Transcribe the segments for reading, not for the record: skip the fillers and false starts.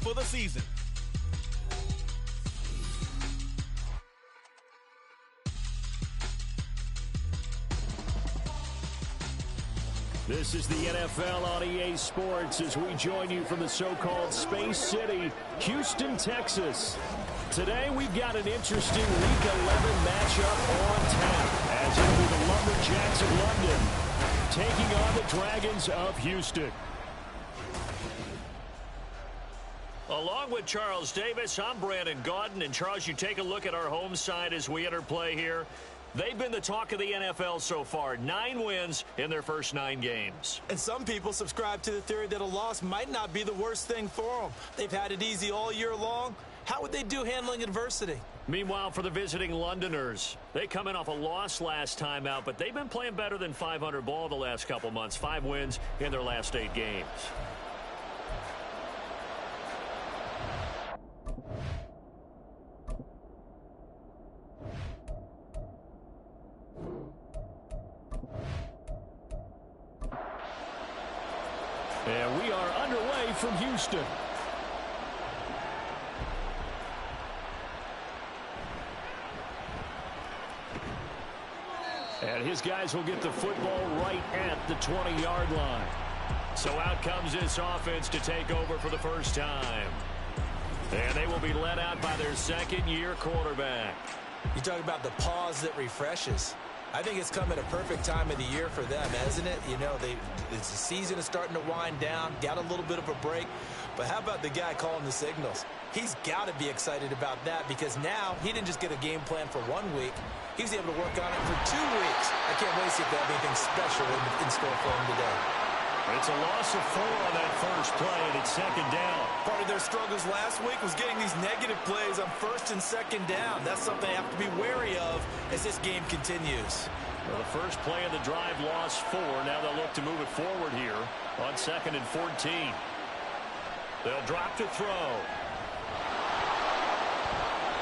for the season. This is the NFL on EA Sports as we join you from the so-called Space City, Houston, Texas. Today we've got an interesting Week 11 matchup on tap as it'll be the Lumberjacks of London taking on the Dragons of Houston. Along with Charles Davis, I'm Brandon Gaudin. And Charles, you take a look at our home side as we enter play here. They've been the talk of the NFL so far. 9 wins in their first 9 games. And some people subscribe to the theory that a loss might not be the worst thing for them. They've had it easy all year long. How would they do handling adversity? Meanwhile, for the visiting Londoners, they come in off a loss last time out, but they've been playing better than 500 ball the last couple months. 5 wins in their last 8 games. And we are underway from Houston. And his guys will get the football right at the 20-yard line. So out comes this offense to take over for the first time. And they will be led out by their second-year quarterback. You talk about the pause that refreshes. I think it's come at a perfect time of the year for them, hasn't it? You know, the season is starting to wind down, got a little bit of a break. But how about the guy calling the signals? He's got to be excited about that because now he didn't just get a game plan for 1 week. He was able to work on it for 2 weeks. I can't wait to see if they have anything special in store for him today. It's a loss of 4 on that first play, and it's second down. Part of their struggles last week was getting these negative plays on first and second down. That's something they have to be wary of as this game continues. Well, the first play of the drive lost 4. Now they'll look to move it forward here on 2nd and 14. They'll drop to throw.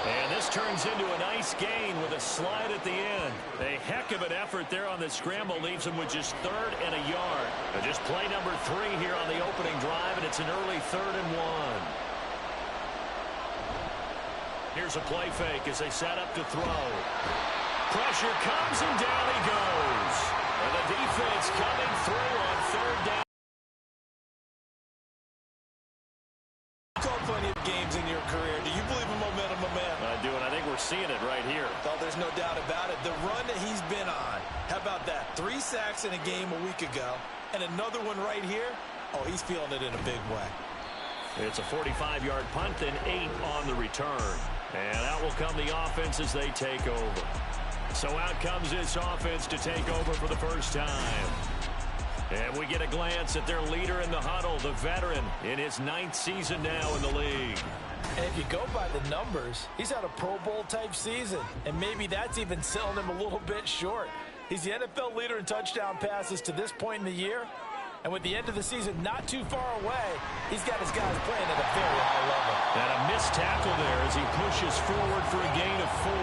And this turns into a nice gain with a slide at the end. A heck of an effort there on the scramble leaves them with just 3rd and a yard. Now just play number 3 here on the opening drive, and it's an early 3rd and 1. Here's a play fake as they set up to throw. Pressure comes, and down he goes. And the defense coming through on 3rd down. Plenty of games in your career. Do you believe in momentum, my man? I do, and I think we're seeing it right here. Oh, there's no doubt about it. The run that he's been on. How about that? 3 sacks in a game a week ago, and another one right here. Oh, he's feeling it in a big way. It's a 45-yard punt, then 8 on the return. And out will come the offense as they take over. So out comes this offense to take over for the first time. And we get a glance at their leader in the huddle, the veteran, in his 9th season now in the league. And if you go by the numbers, he's had a Pro Bowl-type season. And maybe that's even selling him a little bit short. He's the NFL leader in touchdown passes to this point in the year. And with the end of the season not too far away, he's got his guys playing at a very high level. And a missed tackle there as he pushes forward for a gain of 4.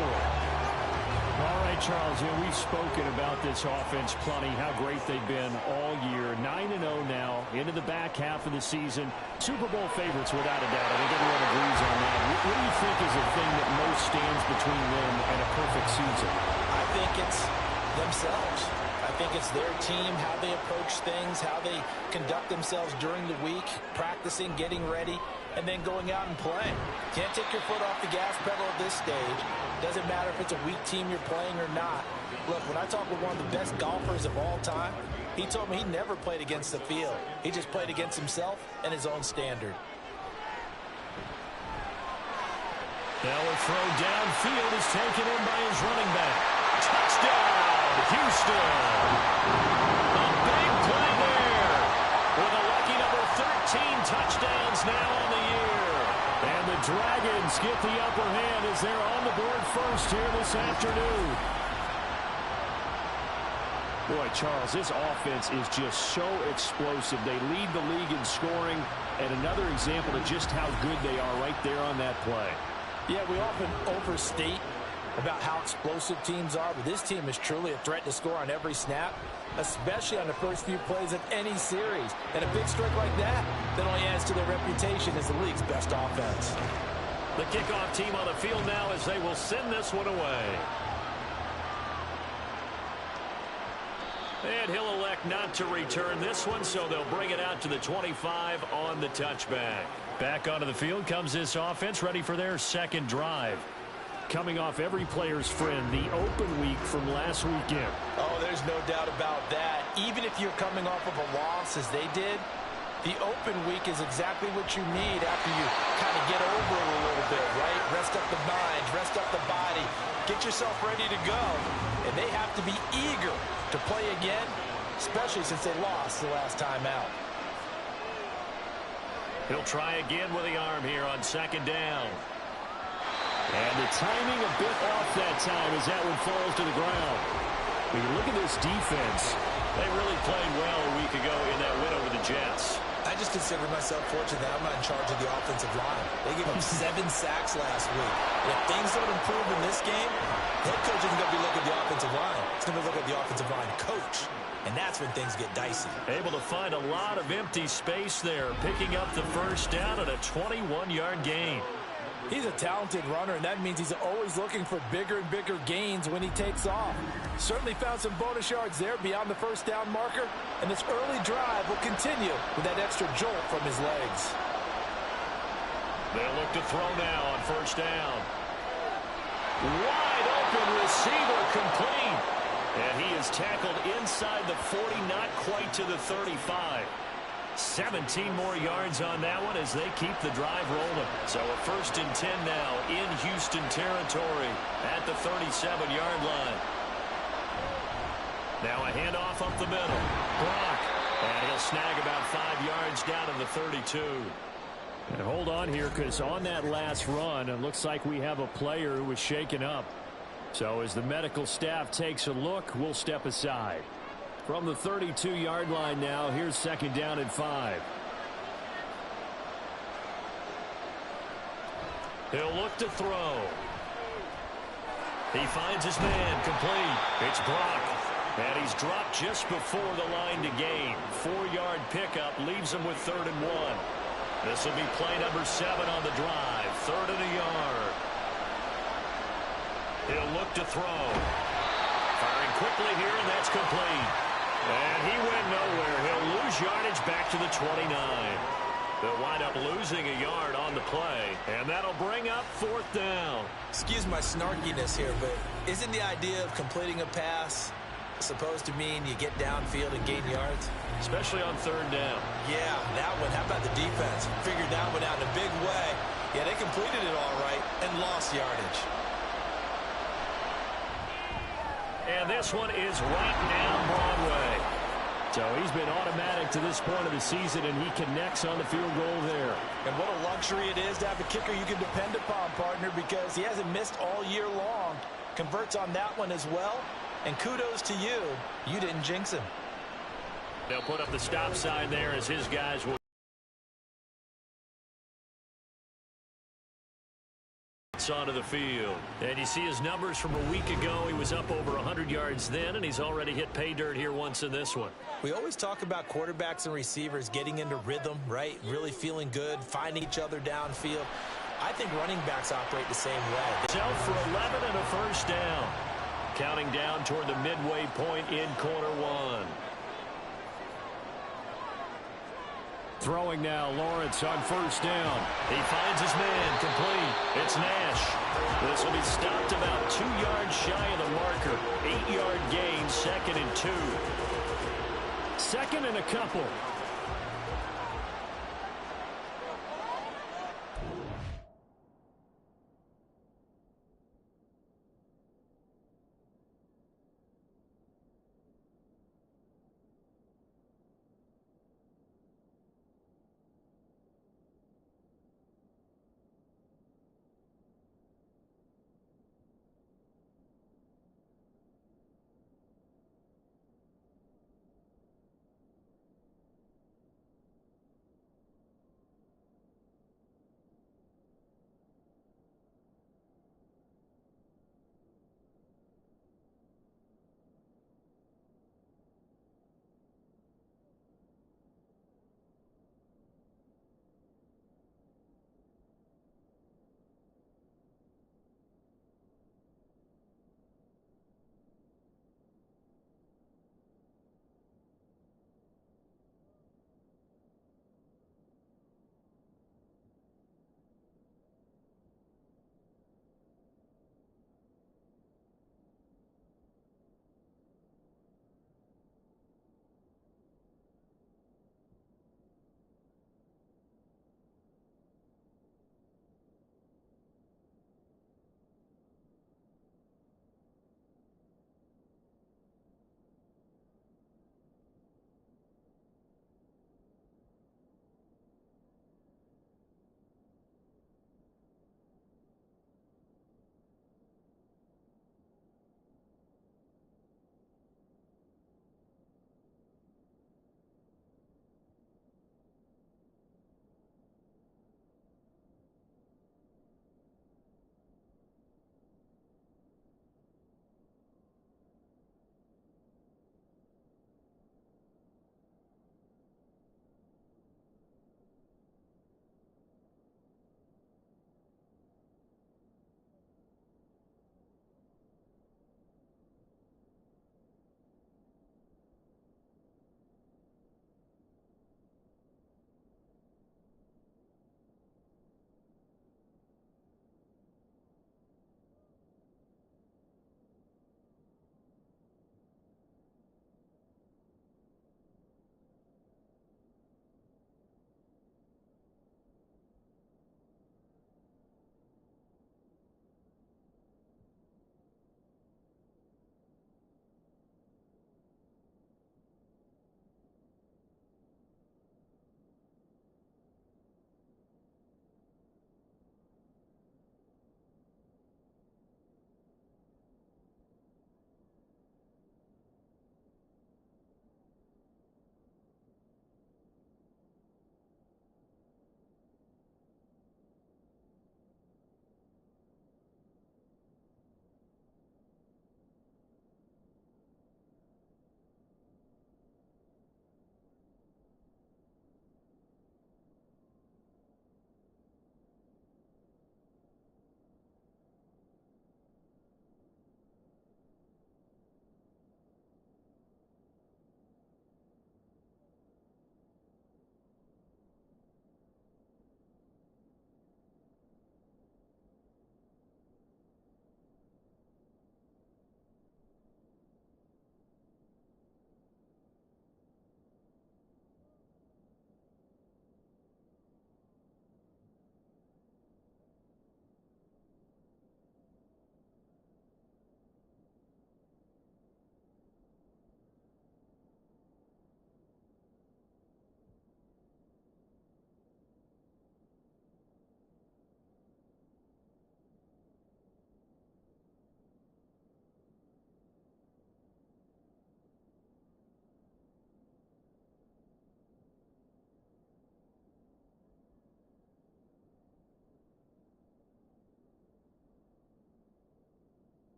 All right, Charles, we've spoken about this offense plenty, how great they've been all year. 9-0 now, into the back half of the season. Super Bowl favorites, without a doubt. I think everyone agrees on that. What do you think is the thing that most stands between them and a perfect season? I think it's themselves. I think it's their team, how they approach things, how they conduct themselves during the week, practicing, getting ready, and then going out and playing. Can't take your foot off the gas pedal at this stage. Doesn't matter if it's a weak team you're playing or not. Look, when I talk with one of the best golfers of all time, he told me he never played against the field. He just played against himself and his own standard. Now a throw downfield is taken in by his running back. Touchdown, Houston. A big play there. With a lucky number 13 touchdowns now on the year. And the Dragons get the upper hand as they're on the board first here this afternoon. Boy, Charles, this offense is just so explosive. They lead the league in scoring, and another example of just how good they are right there on that play. Yeah, we often overstate about how explosive teams are, but this team is truly a threat to score on every snap, especially on the first few plays of any series. And a big strike like that only adds to their reputation as the league's best offense. The kickoff team on the field now as they will send this one away. And he'll elect not to return this one, so they'll bring it out to the 25 on the touchback. Back onto the field comes this offense, ready for their second drive. Coming off every player's friend, the open week from last weekend. Oh, there's no doubt about that. Even if you're coming off of a loss as they did, the open week is exactly what you need after you kind of get over it a little bit, right? Rest up the mind, rest up the body, get yourself ready to go. And they have to be eager to play again, especially since they lost the last time out. He'll try again with the arm here on second down. And the timing a bit off that time as that one falls to the ground. When you look at this defense, they really played well a week ago in that win over the Jets. I just consider myself fortunate that I'm not in charge of the offensive line. They gave up 7 sacks last week. And if things don't improve in this game, head coach isn't going to be looking at the offensive line. He's going to look at the offensive line coach. And that's when things get dicey. Able to find a lot of empty space there, picking up the first down at a 21-yard gain. He's a talented runner, and that means he's always looking for bigger and bigger gains when he takes off. Certainly found some bonus yards there beyond the first down marker, and this early drive will continue with that extra jolt from his legs. They'll look to throw now on first down. Wide open receiver complete. And he is tackled inside the 40, not quite to the 35. 17 more yards on that one as they keep the drive rolling. So a 1st and 10 now in Houston territory at the 37-yard line. Now a handoff up the middle. Brock. And he'll snag about 5 yards down to the 32. And hold on here, because on that last run, it looks like we have a player who was shaken up. So as the medical staff takes a look, we'll step aside. From the 32-yard line now, here's second down and 5. He'll look to throw. He finds his man complete. It's Brock. And he's dropped just before the line to gain. 4-yard pickup leaves him with 3rd and 1. This will be play number 7 on the drive. 3rd and a yard. He'll look to throw. Firing quickly here, and that's complete. And he went nowhere. He'll lose yardage back to the 29. They'll wind up losing a yard on the play, and that'll bring up 4th down. Excuse my snarkiness here, but isn't the idea of completing a pass supposed to mean you get downfield and gain yards? Especially on 3rd down. Yeah, that one. How about the defense? Figured that one out in a big way. Yeah, they completed it all right and lost yardage. And this one is right down Broadway. So he's been automatic to this point of the season, and he connects on the field goal there. And what a luxury it is to have a kicker you can depend upon, partner, because he hasn't missed all year long. Converts on that one as well. And kudos to you. You didn't jinx him. They'll put up the stop sign there as his guys will onto the field. And you see his numbers from a week ago. He was up over 100 yards then, and he's already hit pay dirt here once in this one. We always talk about quarterbacks and receivers getting into rhythm, right? Really feeling good, finding each other downfield. I think running backs operate the same way. Self for 11 and a 1st down. Counting down toward the midway point in quarter 1. Throwing now, Lawrence on 1st down. He finds his man complete. It's Nash. This will be stopped about 2 yards shy of the marker. 8-yard gain, 2nd and 2. 2nd and a couple.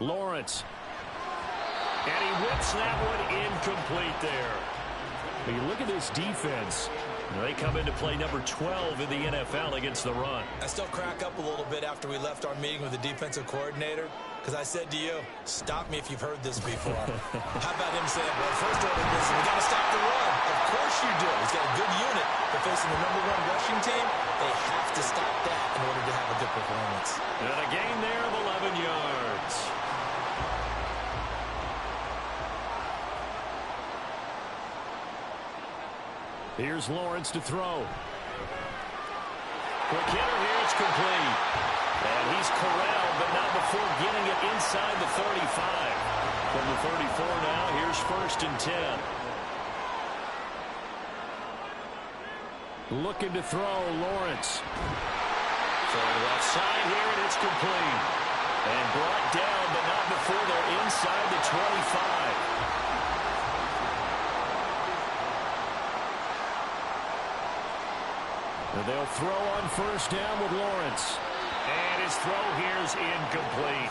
Lawrence. And he whips that one incomplete there. When you look at this defense, they come into play number 12 in the NFL against the run. I still crack up a little bit after we left our meeting with the defensive coordinator, because I said to you, stop me if you've heard this before. How about him saying, well, first order of business, we got to stop the run. Of course you do. He's got a good unit. They're facing the #1 rushing team. They have to stop that in order to have a good performance. And a gain there of 11 yards. Here's Lawrence to throw. Quick hitter here, it's complete. And he's corralled, but not before getting it inside the 35. From the 34 now, here's 1st and 10. Looking to throw, Lawrence. So left side here, and it's complete. And brought down, but not before they're inside the 25. And they'll throw on 1st down with Lawrence. And his throw here is incomplete.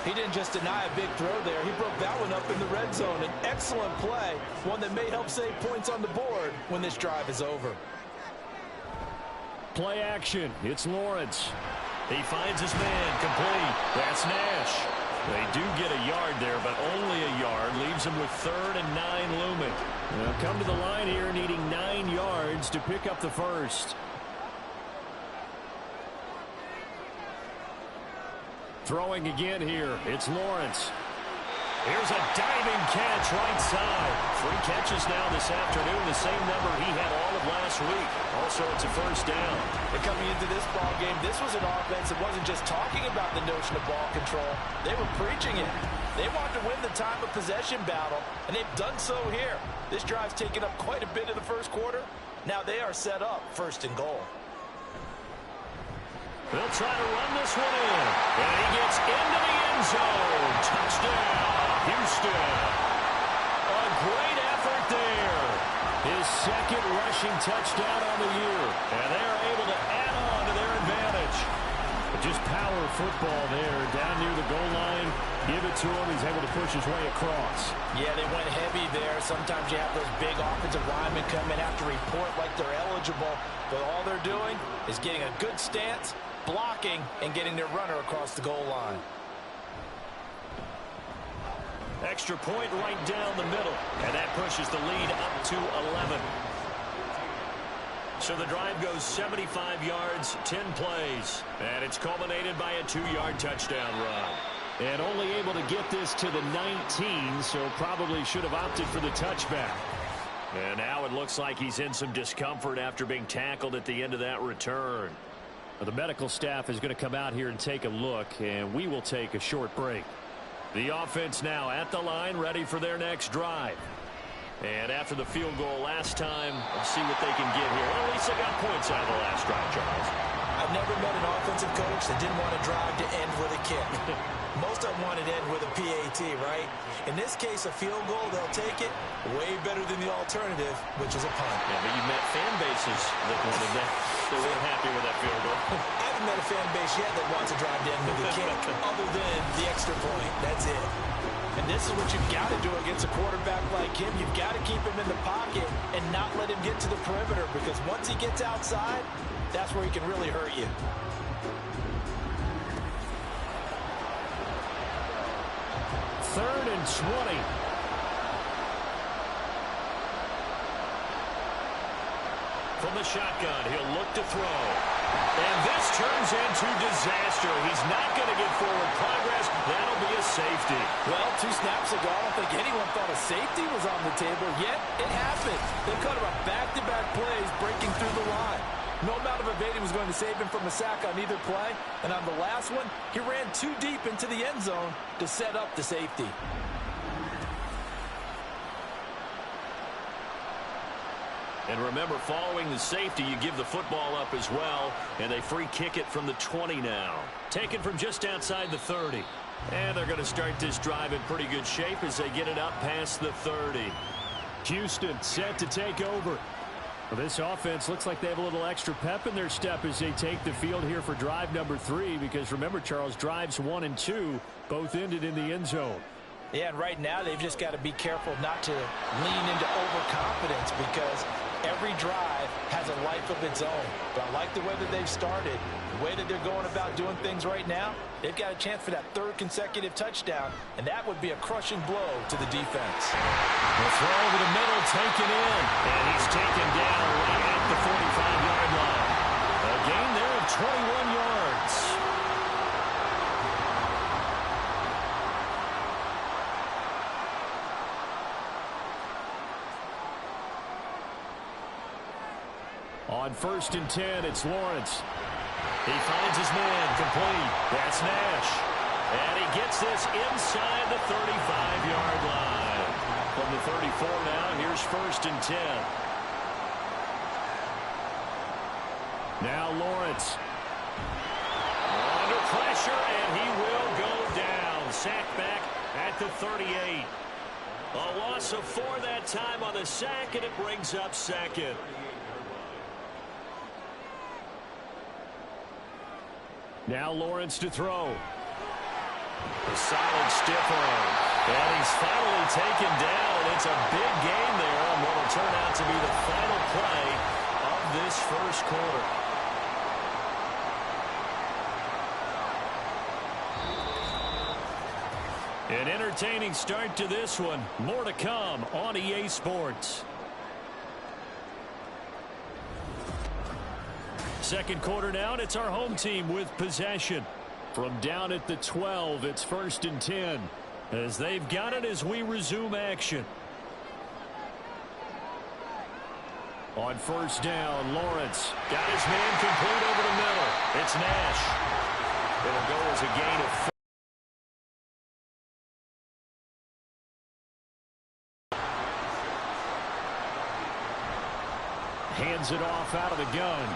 He didn't just deny a big throw there. He broke that one up in the red zone. An excellent play, one that may help save points on the board when this drive is over. Play action. It's Lawrence. He finds his man, complete. That's Nash. They do get a yard there, but only a yard. Leaves him with 3rd and 9 looming. They'll come to the line here needing 9 yards to pick up the 1st. Throwing again here. It's Lawrence. Here's a diving catch right side. 3 catches now this afternoon, the same number he had all of last week. Also, it's a 1st down. And coming into this ball game, this was an offense that wasn't just talking about the notion of ball control. They were preaching it. They wanted to win the time of possession battle, and they've done so here. This drive's taken up quite a bit of the 1st quarter. Now they are set up 1st and goal. They'll try to run this one in. And he gets into the end zone. Touchdown, Houston. A great effort there. His 2nd rushing touchdown on the year. And they're able to add on to their advantage. Just power football there. Down near the goal line. Give it to him. He's able to push his way across. Yeah, they went heavy there. Sometimes you have those big offensive linemen come in, have to report like they're eligible. But all they're doing is getting a good stance, blocking, and getting their runner across the goal line. Extra point right down the middle. And that pushes the lead up to 11. So the drive goes 75 yards, 10 plays. And it's culminated by a 2-yard touchdown run. And only able to get this to the 19, so probably should have opted for the touchback. And now it looks like he's in some discomfort after being tackled at the end of that return. The medical staff is going to come out here and take a look, and we will take a short break. The offense now at the line, ready for their next drive. And after the field goal last time, let's see what they can get here. Well, at least they got points out of the last drive, Charles. I've never met an offensive coach that didn't want a drive to end with a kick. Most of them want it to end with a PAT, right? In this case, a field goal, they'll take it. Way better than the alternative, which is a punt. Yeah, but you've met fan bases that wanted that. They weren't happy with that field goal. I haven't met a fan base yet that wants a drive to end with a kick, other than the extra point. That's it. And this is what you've got to do against a quarterback like him. You've got to keep him in the pocket and not let him get to the perimeter, because once he gets outside, that's where he can really hurt you. Third and 20. From the shotgun, he'll look to throw. And this turns into disaster. He's not going to get forward progress. That'll be a safety. Well, 2 snaps ago, I don't think anyone thought a safety was on the table, yet it happened. They cut him up back-to-back plays, breaking through the line. No amount of evading was going to save him from a sack on either play. And on the last one, he ran too deep into the end zone to set up the safety. And remember, following the safety, you give the football up as well, and they free kick it from the 20 now. Taken from just outside the 30. And they're going to start this drive in pretty good shape as they get it up past the 30. Houston set to take over. Well, this offense looks like they have a little extra pep in their step as they take the field here for drive number 3, because remember, Charles, drives 1 and 2 both ended in the end zone. Yeah, and right now they've just got to be careful not to lean into overconfidence, because every drive has a life of its own. But I like the way that they've started, the way that they're going about doing things right now. They've got a chance for that 3rd consecutive touchdown, and that would be a crushing blow to the defense. The throw over the middle, taken in, and he's taken down right at the 45-yard line. A gain there of 21 yards. On 1st and 10, it's Lawrence. He finds his man, complete. That's Nash. And he gets this inside the 35-yard line. From the 34 now, here's 1st and 10. Now Lawrence. Under pressure, and he will go down. Sacked back at the 38. A loss of 4 that time on the sack, and it brings up 2nd. Now Lawrence to throw. A solid stiff arm. And he's finally taken down. It's a big gain there on what will turn out to be the final play of this first quarter. An entertaining start to this one. More to come on EA Sports. Second quarter now, and it's our home team with possession. From down at the 12, it's 1st and 10. As they've got it as we resume action. On 1st down, Lawrence got his man complete over the middle. It's Nash. It'll go as a gain of 4. Hands it off out of the gun.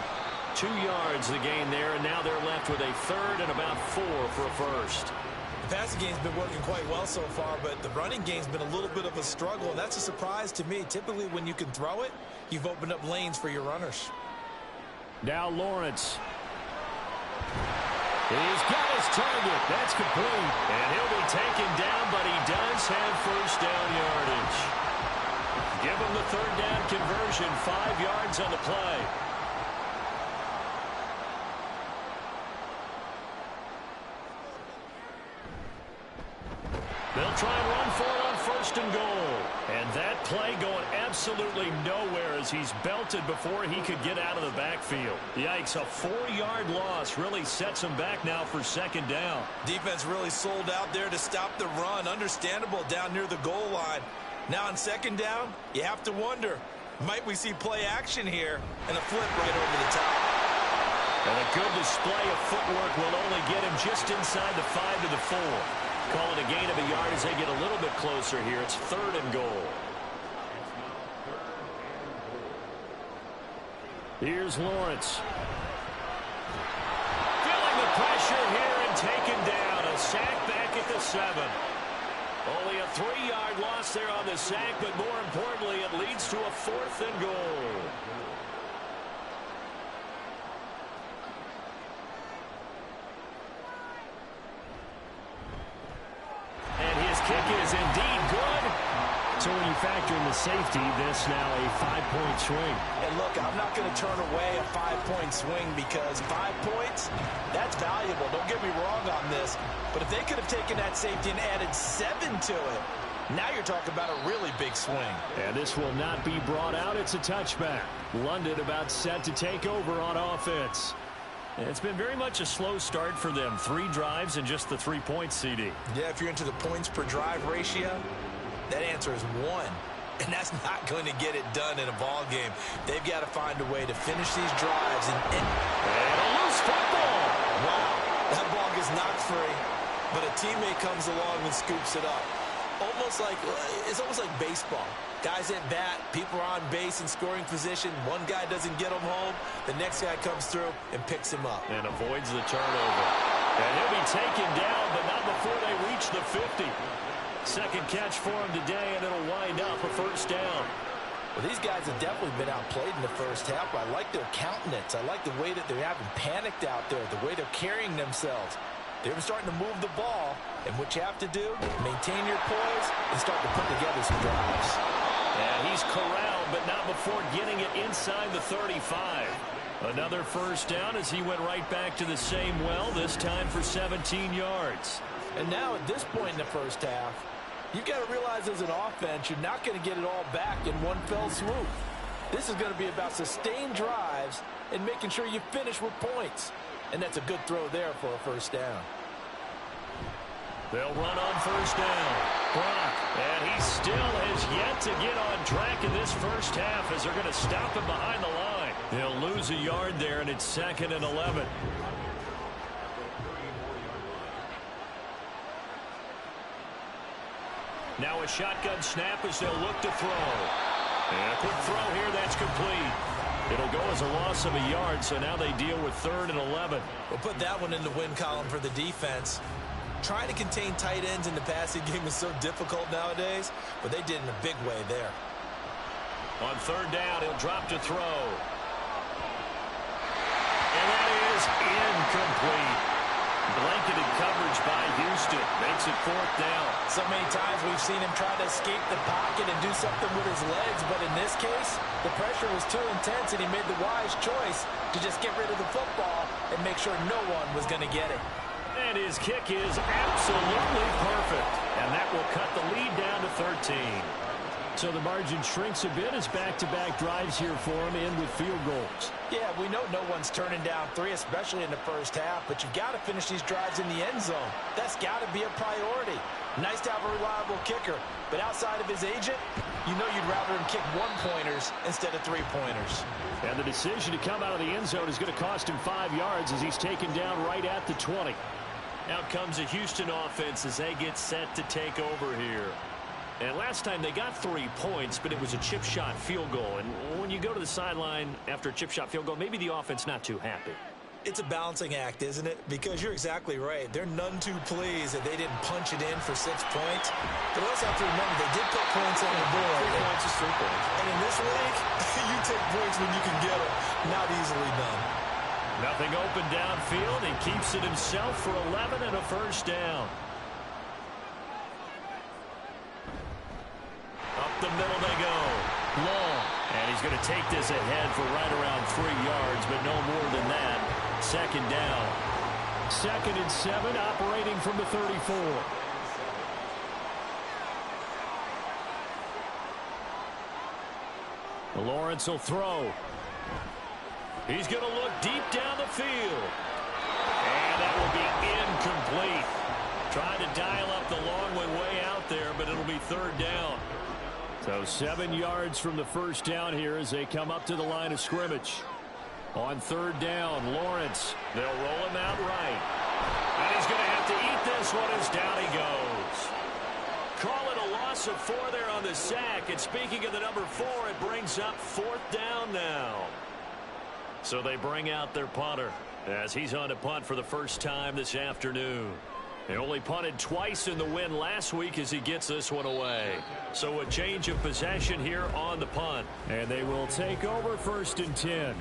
2 yards the gain there, and now they're left with a 3rd and about 4 for a first. The passing game's been working quite well so far, but the running game's been a little bit of a struggle, and that's a surprise to me. Typically, when you can throw it, you've opened up lanes for your runners. Now Lawrence. He's got his target. That's complete. And he'll be taken down, but he does have 1st down yardage. Give him the 3rd down conversion, 5 yards on the play. They'll try and run for it on 1st and goal. And that play going absolutely nowhere as he's belted before he could get out of the backfield. Yikes, a 4-yard loss really sets him back now for 2nd down. Defense really sold out there to stop the run. Understandable down near the goal line. Now on 2nd down, you have to wonder, might we see play action here and a flip right over the top. And a good display of footwork will only get him just inside the 5 to the 4. Call it a gain of a yard as they get a little bit closer here. It's 3rd and goal. Here's Lawrence. Feeling the pressure here and taken down. A sack back at the 7. Only a 3-yard loss there on the sack, but more importantly, it leads to a 4th and goal. Kick is indeed good. So when you factor in the safety, this now a 5-point swing. And look, I'm not going to turn away a 5-point swing because 5 points, that's valuable. Don't get me wrong on this. But if they could have taken that safety and added 7 to it, now you're talking about a really big swing. And this will not be brought out. It's a touchback. London about set to take over on offense. It's been very much a slow start for them. 3 drives and just the 3 points, CD. Yeah, if you're into the points per drive ratio, that answer is 1. And that's not going to get it done in a ball game. They've got to find a way to finish these drives. And a loose football. Wow, that ball gets knocked free, but a teammate comes along and scoops it up. It's almost like baseball. Guys at bat, people are on base in scoring position. One guy doesn't get him home. The next guy comes through and picks him up. And avoids the turnover. And he'll be taken down, but not before they reach the 50. Second catch for him today, and it'll wind up a 1st down. Well, these guys have definitely been outplayed in the first half, but I like their countenance. I like the way that they're having panicked out there, the way they're carrying themselves. They're starting to move the ball, and what you have to do, maintain your poise and start to put together some drives. And he's corralled, but not before getting it inside the 35. Another first down as he went right back to the same well, this time for 17 yards. And now at this point in the first half, you've got to realize as an offense, you're not going to get it all back in one fell swoop. This is going to be about sustained drives and making sure you finish with points. And that's a good throw there for a first down. They'll run on first down. Brock, and he still has yet to get on track in this first half as they're going to stop him behind the line. They'll lose a yard there, and it's 2nd and 11. Now a shotgun snap as they'll look to throw. And a quick throw here, that's complete. It'll go as a loss of a yard, so now they deal with 3rd and 11. We'll put that one in the win column for the defense. Trying to contain tight ends in the passing game is so difficult nowadays, but they did in a big way there. On 3rd down, he'll drop to throw. And that is incomplete. Blanketed coverage by Houston. Makes it 4th down. So many times we've seen him try to escape the pocket and do something with his legs, but in this case, the pressure was too intense and he made the wise choice to just get rid of the football and make sure no one was going to get it. And his kick is absolutely perfect. And that will cut the lead down to 13. So the margin shrinks a bit as back-to-back drives here for him in with field goals. Yeah, we know no one's turning down 3, especially in the first half, but you've got to finish these drives in the end zone. That's got to be a priority. Nice to have a reliable kicker, but outside of his agent, you know you'd rather him kick 1-pointers instead of 3-pointers. And the decision to come out of the end zone is going to cost him 5 yards as he's taken down right at the 20. Out comes a Houston offense as they get set to take over here. And last time they got 3 points, but it was a chip shot field goal. And when you go to the sideline after a chip shot field goal, maybe the offense not too happy. It's a balancing act, isn't it? Because you're exactly right. They're none too pleased that they didn't punch it in for 6 points. But also have to remember, they did put points on the board. 3 points is 3 points. And in this league, you take points when you can get them. Not easily done. Nothing open downfield. He keeps it himself for 11 and a first down. Up the middle they go. Long. And he's going to take this ahead for right around 3 yards, but no more than that. 2nd down. 2nd and 7, operating from the 34. Lawrence will throw. He's going to look deep down the field. And that will be incomplete. Trying to dial up the long way out there, but it'll be 3rd down. So 7 yards from the first down here as they come up to the line of scrimmage. On 3rd down, Lawrence. They'll roll him out right. And he's going to have to eat this one as down he goes. Call it a loss of 4 there on the sack. And speaking of the number 4, it brings up 4th down now. So they bring out their punter as he's on to punt for the first time this afternoon. They only punted twice in the win last week as he gets this one away. So a change of possession here on the punt. And they will take over 1st and 10.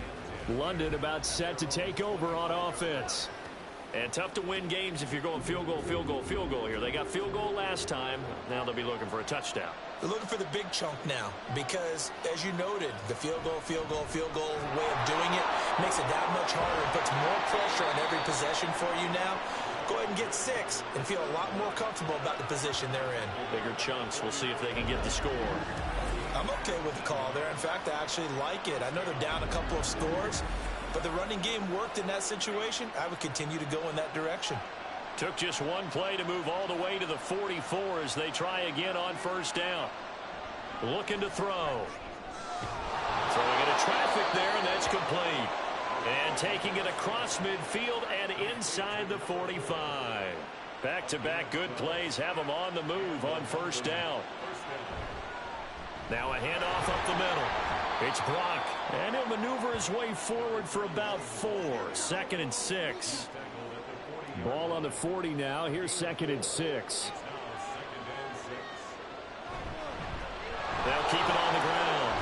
London about set to take over on offense. And tough to win games if you're going field goal, field goal, field goal here. They got field goal last time. Now they'll be looking for a touchdown. They're looking for the big chunk now because, as you noted, the field goal way of doing it makes it that much harder and puts more pressure on every possession for you now. Go ahead and get 6 and feel a lot more comfortable about the position they're in. Bigger chunks. We'll see if they can get the score. I'm okay with the call there. In fact, I actually like it. I know they're down a couple of scores, but the running game worked in that situation. I would continue to go in that direction. Took just one play to move all the way to the 44 as they try again on 1st down. Looking to throw. Throwing into traffic there, and that's complete. And taking it across midfield and inside the 45. Back-to-back good plays have them on the move on 1st down. Now a handoff up the middle. It's Brock. And he'll maneuver his way forward for about 4. 2nd and 6. Ball on the 40 now. Here's 2nd and 6. They'll keep it on the ground.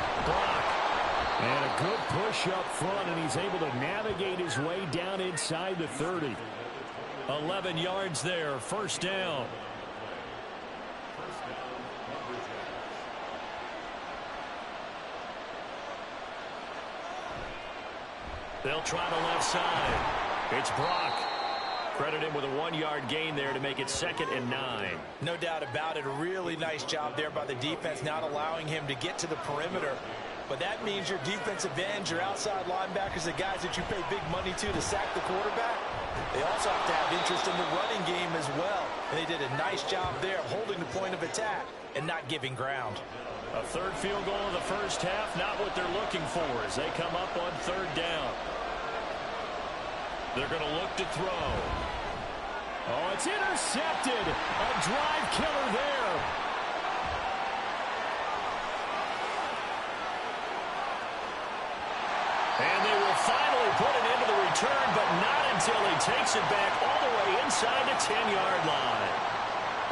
And a good push up front, and he's able to navigate his way down inside the 30. 11 yards there, first down. They'll try the left side. It's Brock. Credit him with a 1-yard gain there to make it 2nd and 9. No doubt about it. A really nice job there by the defense, not allowing him to get to the perimeter. But that means your defensive ends, your outside linebackers, the guys that you pay big money to sack the quarterback, they also have to have interest in the running game as well. And they did a nice job there of holding the point of attack and not giving ground. A third field goal in the first half, not what they're looking for as they come up on 3rd down. They're going to look to throw. Oh, it's intercepted. A drive killer there. And they will finally put it into the return, but not until he takes it back all the way inside the 10-yard line.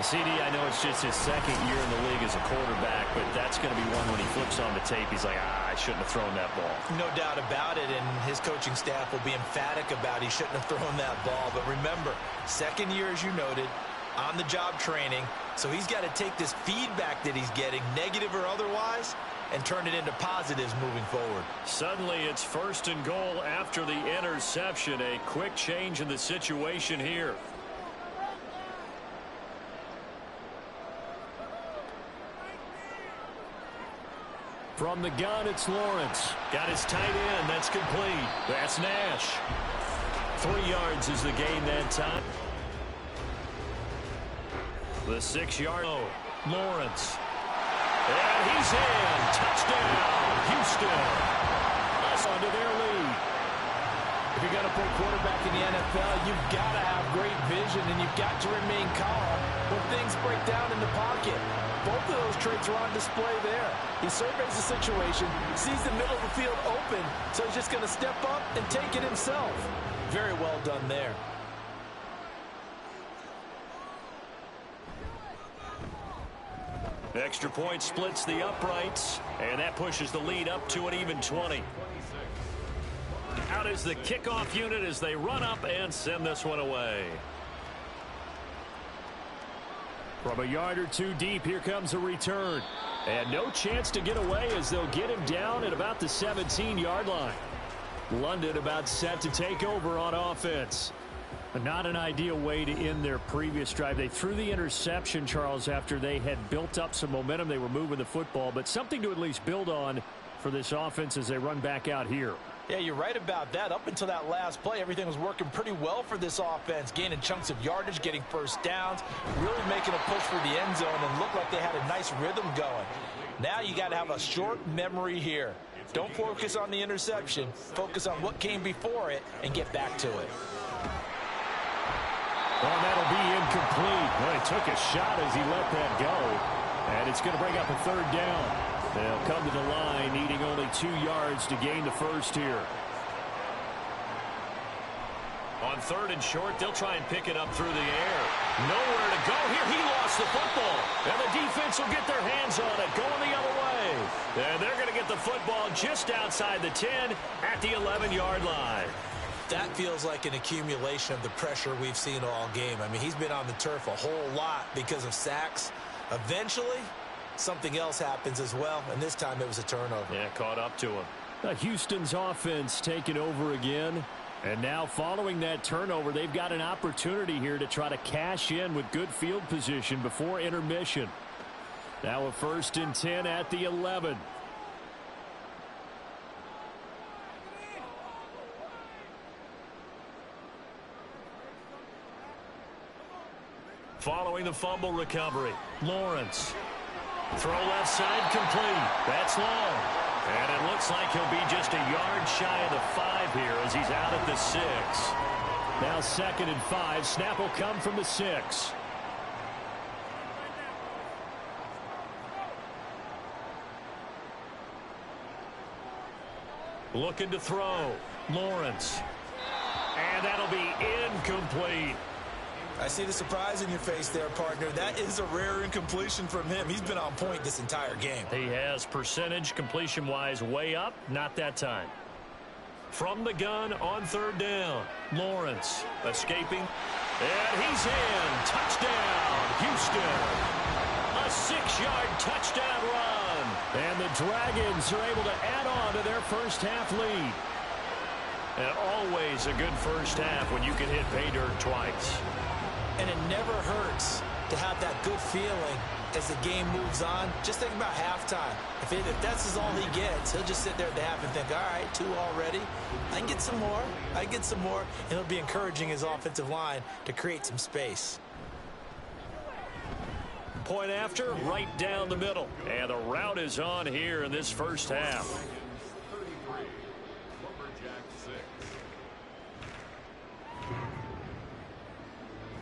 CD, I know it's just his 2nd year in the league as a quarterback, but that's going to be one when he flips on the tape. He's like, I shouldn't have thrown that ball. No doubt about it, and his coaching staff will be emphatic about he shouldn't have thrown that ball. But remember, 2nd year, as you noted, on-the-job training, so he's got to take this feedback that he's getting, negative or otherwise, and turn it into positives moving forward. Suddenly, it's 1st and goal after the interception. A quick change in the situation here. From the gun, it's Lawrence. Got his tight end. That's complete. That's Nash. 3 yards is the gain that time. The 6-yard. Lawrence. And he's in. Touchdown, Houston. Onto their lead. If you're going to play quarterback in the NFL, you've got to have great vision, and you've got to remain calm when things break down in the pocket. Both of those traits are on display there. He surveys the situation, sees the middle of the field open, so he's just going to step up and take it himself. Very well done there. Extra point splits the uprights, and that pushes the lead up to an even 20. Out is the kickoff unit as they run up and send this one away. From a yard or two deep, here comes a return. And no chance to get away as they'll get him down at about the 17-yard line. London about set to take over on offense. But not an ideal way to end their previous drive. They threw the interception, Charles, after they had built up some momentum. They were moving the football, but something to at least build on for this offense as they run back out here. Yeah, you're right about that. Up until that last play, everything was working pretty well for this offense, gaining chunks of yardage, getting first downs, really making a push for the end zone, and looked like they had a nice rhythm going. Now you got to have a short memory here. Don't focus on the interception. Focus on what came before it and get back to it. Well, that'll be incomplete. Well, he took a shot as he let that go, and it's going to bring up a 3rd down. They'll come to the line, needing only 2 yards to gain the first here. On 3rd and short, they'll try and pick it up through the air. Nowhere to go here. He lost the football. And the defense will get their hands on it, going the other way. And they're going to get the football just outside the 10 at the 11-yard line. That feels like an accumulation of the pressure we've seen all game. I mean, he's been on the turf a whole lot because of sacks. Eventually, something else happens as well, and this time it was a turnover. Yeah, caught up to him. Houston's offense taking over again. And now following that turnover, they've got an opportunity here to try to cash in with good field position before intermission. Now a 1st and 10 at the 11. Following the fumble recovery, Lawrence. Throw left side complete. That's long. And it looks like he'll be just a yard shy of the 5 here as he's out at the 6. Now 2nd and 5. Snap will come from the 6. Looking to throw. Lawrence. And that'll be incomplete. I see the surprise in your face there, partner. That is a rare incompletion from him. He's been on point this entire game. He has percentage completion-wise way up. Not that time. From the gun on third down. Lawrence escaping. And he's in. Touchdown, Houston. A 6-yard touchdown run. And the Dragons are able to add on to their first half lead. And always a good first half when you can hit pay dirt twice. And it never hurts to have that good feeling as the game moves on. Just think about halftime. If that's all he gets, he'll just sit there at the half and think, all right, 2 already. I can get some more. I can get some more. And he'll be encouraging his offensive line to create some space. Point after, right down the middle. And the route is on here in this first half.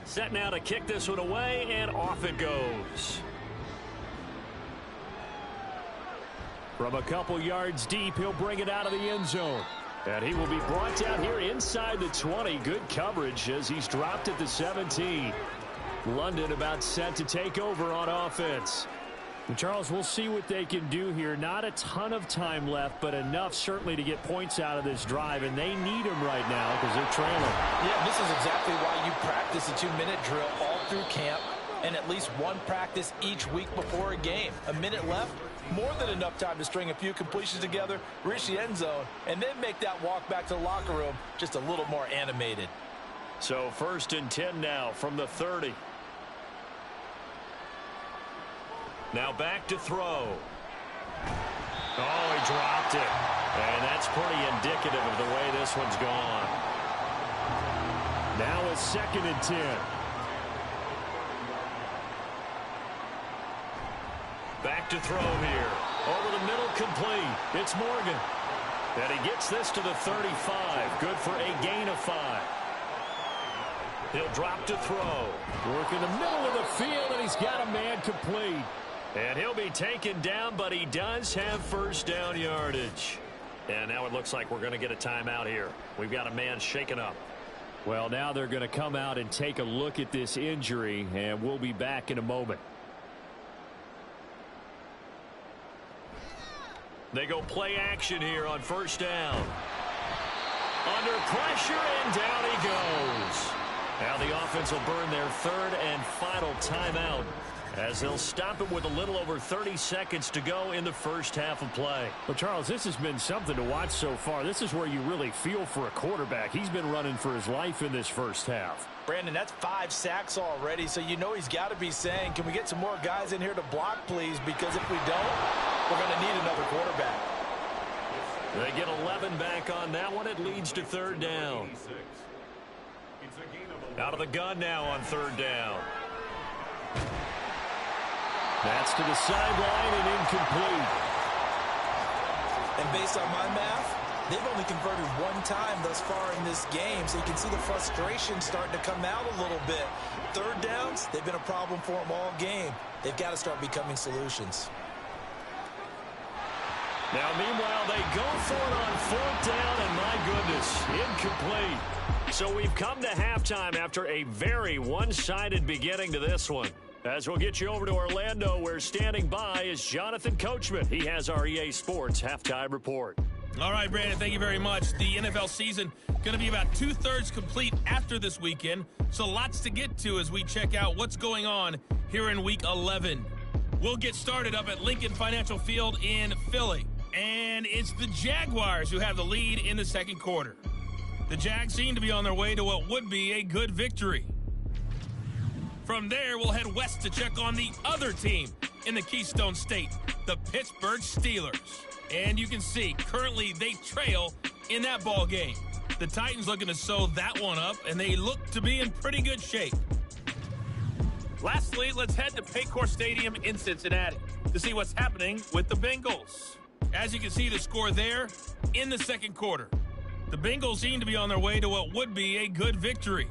Set now to kick this one away, and off it goes. From a couple yards deep, he'll bring it out of the end zone. And he will be brought down here inside the 20. Good coverage as he's dropped at the 17. London about set to take over on offense. And Charles, we'll see what they can do here. Not a ton of time left, but enough certainly to get points out of this drive, and they need them right now because they're trailing. Yeah, this is exactly why you practice a 2-minute drill all through camp and at least one practice each week before a game. A minute left, more than enough time to string a few completions together, reach the end zone, and then make that walk back to the locker room just a little more animated. So 1st and 10 now from the 30. Now back to throw. Oh, he dropped it. And that's pretty indicative of the way this one's gone. Now a 2nd and 10. Back to throw here. Over the middle, complete. It's Morgan. And he gets this to the 35. Good for a gain of 5. He'll drop to throw. Work in the middle of the field, and he's got a man complete. And he'll be taken down, but he does have first down yardage. And now it looks like we're going to get a timeout here. We've got a man shaken up. Well, now they're going to come out and take a look at this injury, and we'll be back in a moment. They go play action here on first down. Under pressure, and down he goes. Now the offense will burn their 3rd and final timeout, as they'll stop it with a little over 30 seconds to go in the first half of play. Well, Charles, this has been something to watch so far. This is where you really feel for a quarterback. He's been running for his life in this first half. Brandon, that's 5 sacks already, so you know he's got to be saying, can we get some more guys in here to block, please? Because if we don't, we're going to need another quarterback. They get 11 back on that one. It leads to 3rd down. Out of the gun now on 3rd down. That's to the sideline and incomplete. And based on my math, they've only converted 1 time thus far in this game, so you can see the frustration starting to come out a little bit. 3rd downs, they've been a problem for them all game. They've got to start becoming solutions. Now, meanwhile, they go for it on 4th down, and my goodness, incomplete. So we've come to halftime after a very one-sided beginning to this one. As we'll get you over to Orlando, where standing by is Jonathan Coachman. He has our EA Sports Halftime Report. All right, Brandon, thank you very much. The NFL season going to be about 2/3 complete after this weekend, so lots to get to as we check out what's going on here in Week 11. We'll get started up at Lincoln Financial Field in Philly, and it's the Jaguars who have the lead in the 2nd quarter. The Jags seem to be on their way to what would be a good victory. From there, we'll head west to check on the other team in the Keystone State, the Pittsburgh Steelers. And you can see, currently they trail in that ball game. The Titans looking to sew that one up, and they look to be in pretty good shape. Lastly, let's head to Paycor Stadium in Cincinnati to see what's happening with the Bengals. As you can see, the score there in the 2nd quarter. The Bengals seem to be on their way to what would be a good victory.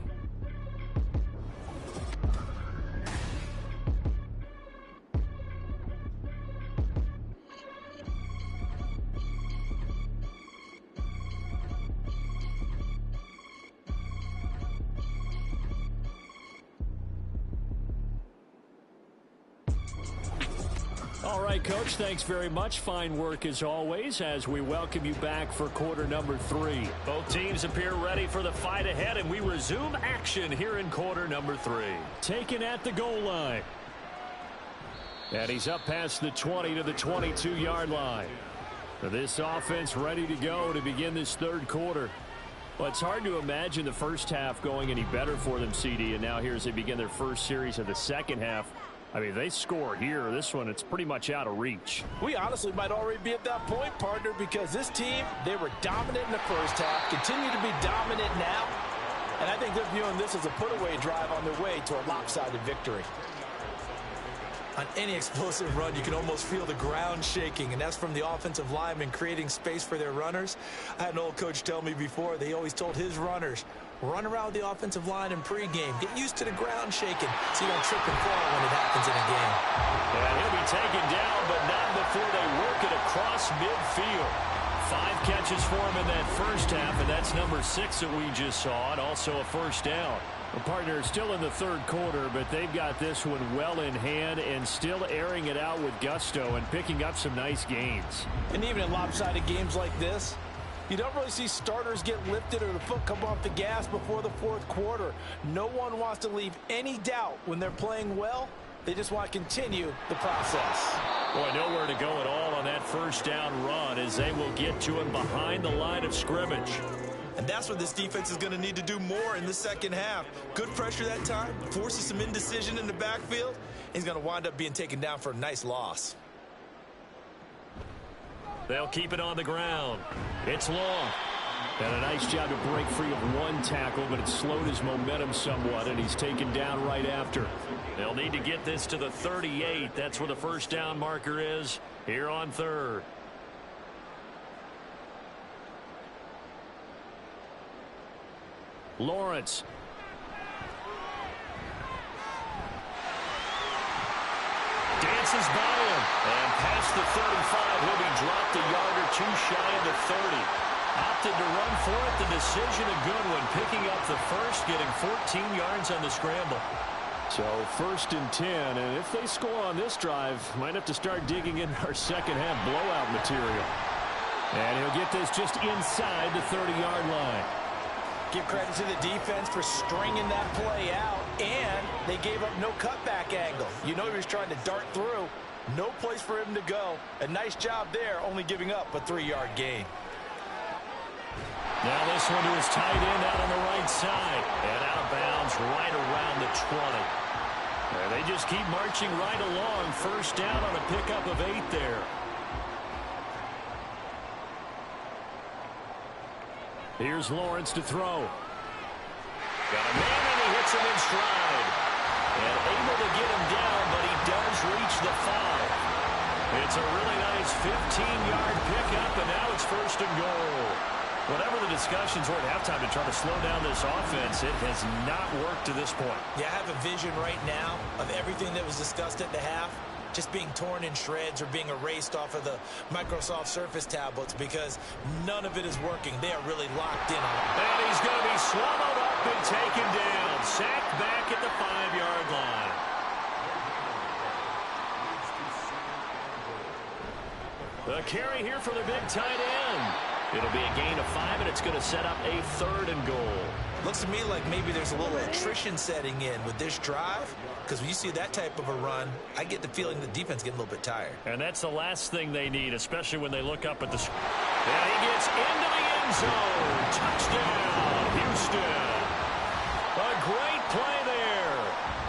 right, Coach. Thanks very much. Fine work as always as we welcome you back for quarter number 3. Both teams appear ready for the fight ahead, and we resume action here in quarter number 3. Taken at the goal line. And he's up past the 20 to the 22-yard line. This offense ready to go to begin this third quarter. Well, it's hard to imagine the first half going any better for them, CD, and now here as they begin their first series of the second half. I mean, they score here. This one, it's pretty much out of reach. We honestly might already be at that point, partner, because this team, they were dominant in the first half, continue to be dominant now, and I think they're viewing this as a put-away drive on their way to a lopsided victory. On any explosive run, you can almost feel the ground shaking, and that's from the offensive linemen creating space for their runners. I had an old coach tell me before, they always told his runners, run around the offensive line in pregame. Get used to the ground shaking so you don't trip and fall when it happens in a game. And he'll be taken down, but not before they work it across midfield. 5 catches for him in that first half, and that's number 6 that we just saw, and also a first down. The partner is still in the third quarter, but they've got this one well in hand and still airing it out with gusto and picking up some nice gains. And even in lopsided games like this, you don't really see starters get lifted or the foot come off the gas before the fourth quarter. No one wants to leave any doubt when they're playing well. They just want to continue the process. Boy, nowhere to go at all on that first down run as they will get to him behind the line of scrimmage. And that's what this defense is going to need to do more in the second half. Good pressure that time, forces some indecision in the backfield. He's going to wind up being taken down for a nice loss. They'll keep it on the ground. It's long. And a nice job to break free of one tackle, but it slowed his momentum somewhat, and he's taken down right after. They'll need to get this to the 38. That's where the first down marker is here on third. Lawrence. Dances by him. And past the 35, he'll be dropped a yard or two shy of the 30. Opted to run for it. The decision a good one. Picking up the first, getting 14 yards on the scramble. So first and 10, and if they score on this drive, might have to start digging in our second half blowout material. And he'll get this just inside the 30-yard line. Give credit to the defense for stringing that play out, and they gave up no cutback angle. You know he was trying to dart through. No place for him to go. A nice job there, only giving up a 3-yard gain. Now this one to his tight end out on the right side. And out of bounds right around the 20. And they just keep marching right along. First down on a pickup of 8 there. Here's Lawrence to throw. Got a man, and he hits him in stride. And able to get him down, but he does reach the 5. It's a really nice 15-yard pickup, and now it's first and goal. Whatever the discussions were at halftime to try to slow down this offense, it has not worked to this point. Yeah, I have a vision right now of everything that was discussed at the half just being torn in shreds or being erased off of the Microsoft Surface tablets because none of it is working. They are really locked in on it. And he's going to be swallowed up and taken down. Sacked back at the 5-yard line. The carry here for the big tight end. It'll be a gain of 5, and it's going to set up a 3rd and goal. Looks to me like maybe there's a little attrition setting in with this drive, because when you see that type of a run, I get the feeling the defense getting a little bit tired. And that's the last thing they need, especially when they look up at the screen. And he gets into the end zone. Touchdown, Houston. A great play there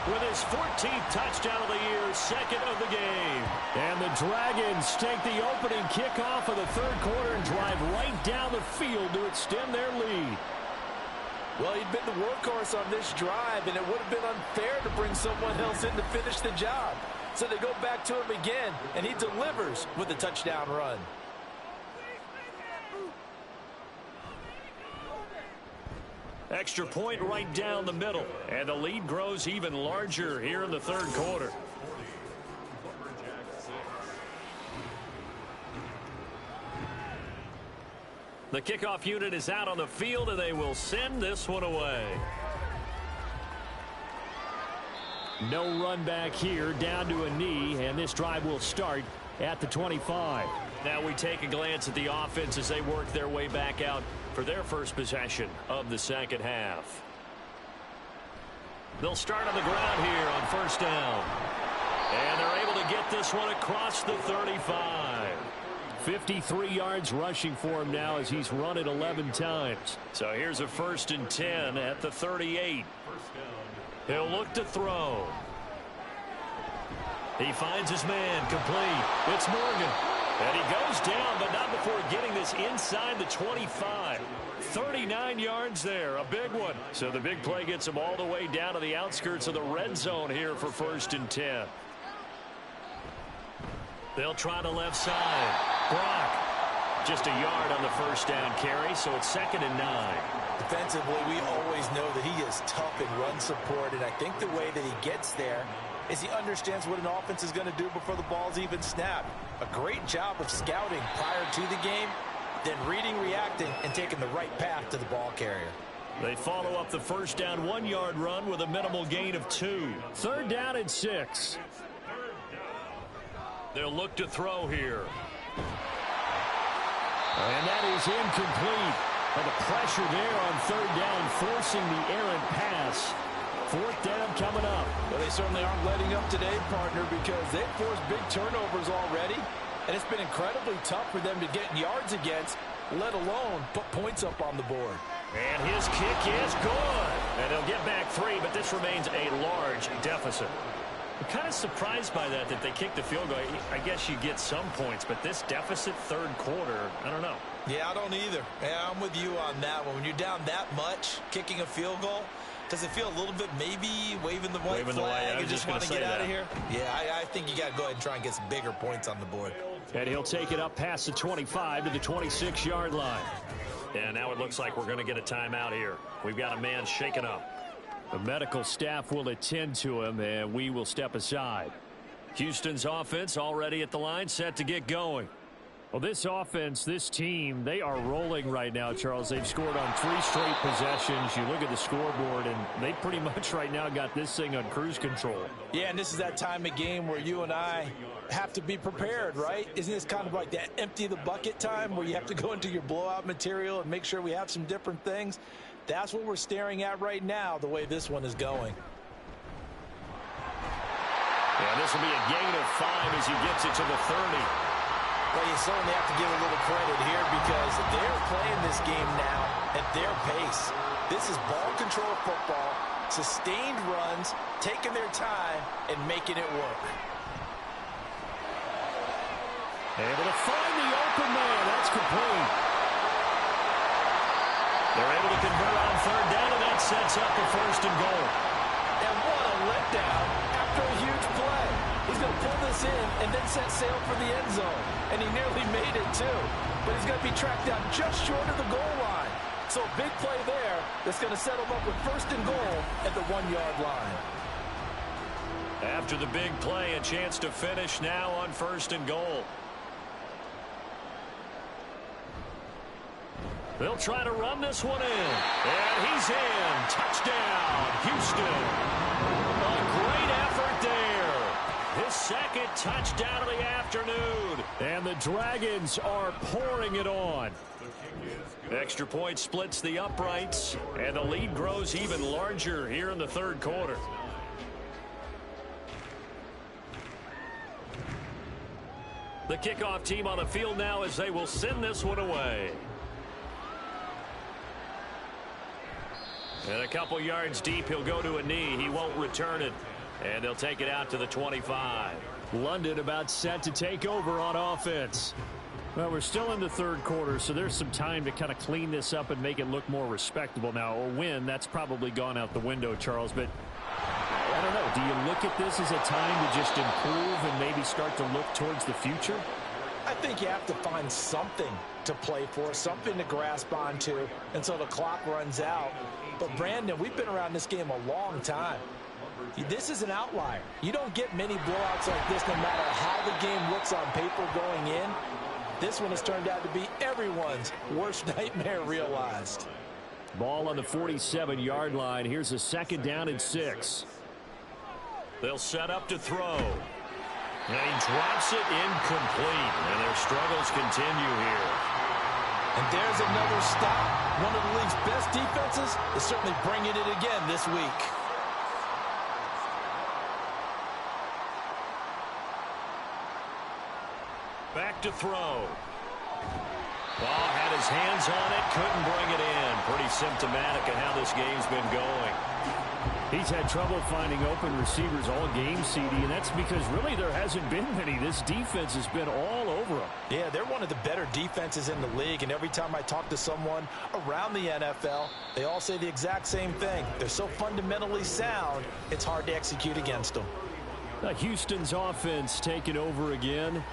with his 14th touchdown of the year, 2nd of the game. And the Dragons take the opening kickoff of the third quarter and drive right down the field to extend their lead. Well, he'd been the workhorse on this drive, and it would have been unfair to bring someone else in to finish the job. So they go back to him again, and he delivers with a touchdown run. Extra point right down the middle, and the lead grows even larger here in the third quarter. The kickoff unit is out on the field, and they will send this one away. No run back here, down to a knee, and this drive will start at the 25. Now we take a glance at the offense as they work their way back out for their first possession of the second half. They'll start on the ground here on first down. And they're able to get this one across the 35. 53 yards rushing for him now as he's run it 11 times. So here's a 1st and 10 at the 38. He'll look to throw. He finds his man complete. It's Morgan. And he goes down, but not before getting this inside the 25. 39 yards there, a big one. So the big play gets him all the way down to the outskirts of the red zone here for 1st and 10. They'll try the left side. Brock, just a yard on the first down carry, so it's 2nd and 9. Defensively, we always know that he is tough in run support, and I think the way that he gets there is he understands what an offense is going to do before the ball's even snapped. A great job of scouting prior to the game, then reading, reacting, and taking the right path to the ball carrier. They follow up the first down 1-yard run with a minimal gain of 2. 3rd down and 6. They'll look to throw here. And that is incomplete. But the pressure there on 3rd down, forcing the errant pass. 4th down coming up. Well, they certainly aren't letting up today, partner, because they've forced big turnovers already. And it's been incredibly tough for them to get yards against, let alone put points up on the board. And his kick is good. And they'll get back 3, but this remains a large deficit. I'm kind of surprised by that they kicked the field goal. I guess you get some points, but this deficit 3rd quarter, I don't know. Yeah, I don't either. Yeah, I'm with you on that one. When you're down that much, kicking a field goal, does it feel a little bit maybe waving the white flag and just want to get out of here? Yeah, I think you got to go ahead and try and get some bigger points on the board. And he'll take it up past the 25 to the 26-yard line. And now it looks like we're going to get a timeout here. We've got a man shaken up. The medical staff will attend to him, and we will step aside. Houston's offense already at the line, set to get going. Well, this offense, this team, they are rolling right now, Charles. They've scored on 3 straight possessions. You look at the scoreboard, and they pretty much right now got this thing on cruise control. Yeah, and this is that time of game where you and I have to be prepared, right? Isn't this kind of like that empty the bucket time where you have to go into your blowout material and make sure we have some different things? That's what we're staring at right now, the way this one is going. Yeah, this will be a gain of 5 as he gets it to the 30. Well, you certainly have to give a little credit here because they're playing this game now at their pace. This is ball control football, sustained runs, taking their time, and making it work. Able to find the open man. That's complete. They're able to convert on 3rd down, and that sets up the 1st and goal. And what a letdown after a huge play. He's going to pull this in and then set sail for the end zone. And he nearly made it, too. But he's going to be tracked down just short of the goal line. So a big play there that's going to set him up with 1st and goal at the 1-yard line. After the big play, a chance to finish now on 1st and goal. They'll try to run this one in. And he's in. Touchdown, Houston. A great effort there. His 2nd touchdown of the afternoon. And the Dragons are pouring it on. Extra point splits the uprights. And the lead grows even larger here in the 3rd quarter. The kickoff team on the field now as they will send this one away. And a couple yards deep, he'll go to a knee. He won't return it. And they'll take it out to the 25. London about set to take over on offense. Well, we're still in the 3rd quarter, so there's some time to kind of clean this up and make it look more respectable. Now, a win, that's probably gone out the window, Charles. But I don't know. Do you look at this as a time to just improve and maybe start to look towards the future? I think you have to find something to play for, something to grasp onto until the clock runs out. But, Brandon, we've been around this game a long time. This is an outlier. You don't get many blowouts like this no matter how the game looks on paper going in. This one has turned out to be everyone's worst nightmare realized. Ball on the 47-yard line. Here's a 2nd down and 6. They'll set up to throw. And he drops it incomplete, and their struggles continue here. And there's another stop. One of the league's best defenses is certainly bringing it again this week. Back to throw. Ball had his hands on it, couldn't bring it in. Pretty symptomatic of how this game's been going. He's had trouble finding open receivers all game, CD, and that's because really there hasn't been many. This defense has been all over him. Yeah, they're one of the better defenses in the league, and every time I talk to someone around the NFL, they all say the exact same thing. They're so fundamentally sound, it's hard to execute against them. Houston's offense taking over again.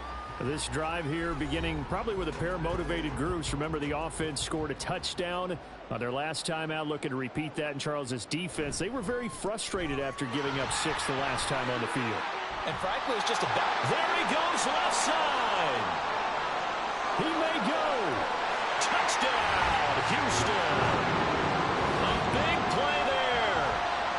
This drive here beginning probably with a pair of motivated groups. Remember, the offense scored a touchdown on their last time out. Looking to repeat that in Charles's defense. They were very frustrated after giving up 6 the last time on the field. And frankly, it's just about... There he goes, left side. He may go. Touchdown, Houston. A big play there.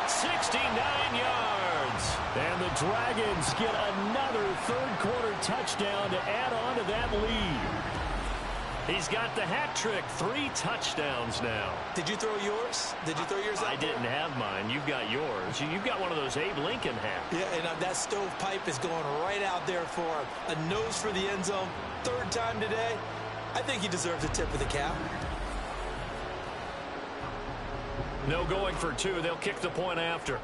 69 yards. And the Dragons get another third-quarter touchdown to add on to that lead. He's got the hat trick. 3 touchdowns now. Did you throw yours? Did you throw yours out? I didn't have mine. You've got yours. You've got one of those Abe Lincoln hats. Yeah, and that stovepipe is going right out there for a nose for the end zone. 3rd time today. I think he deserves a tip of the cap. No going for 2. They'll kick the point after.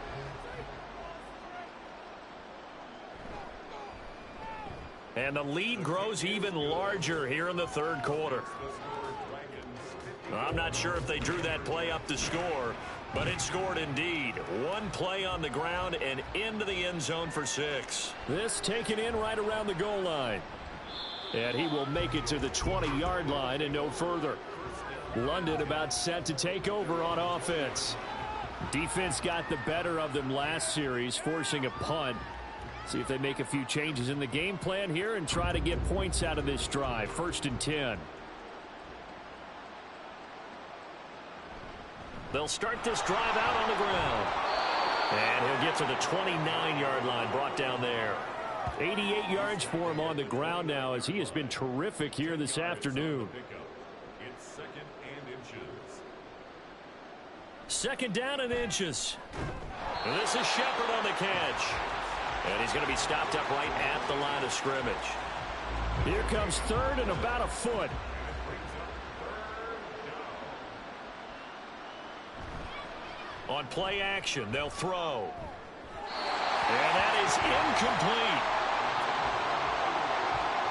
And the lead grows even larger here in the 3rd quarter. I'm not sure if they drew that play up to score, but it scored indeed. 1 play on the ground and into the end zone for 6. This taken in right around the goal line. And he will make it to the 20-yard line and no further. London about set to take over on offense. Defense got the better of them last series, forcing a punt. See if they make a few changes in the game plan here and try to get points out of this drive. 1st and 10. They'll start this drive out on the ground. And he'll get to the 29-yard line, brought down there. 88 yards for him on the ground now as he has been terrific here this afternoon. It's 2nd and inches. 2nd down and inches. And this is Shepard on the catch. And he's going to be stopped up right at the line of scrimmage. Here comes 3rd and about a foot. On play action, they'll throw. And that is incomplete.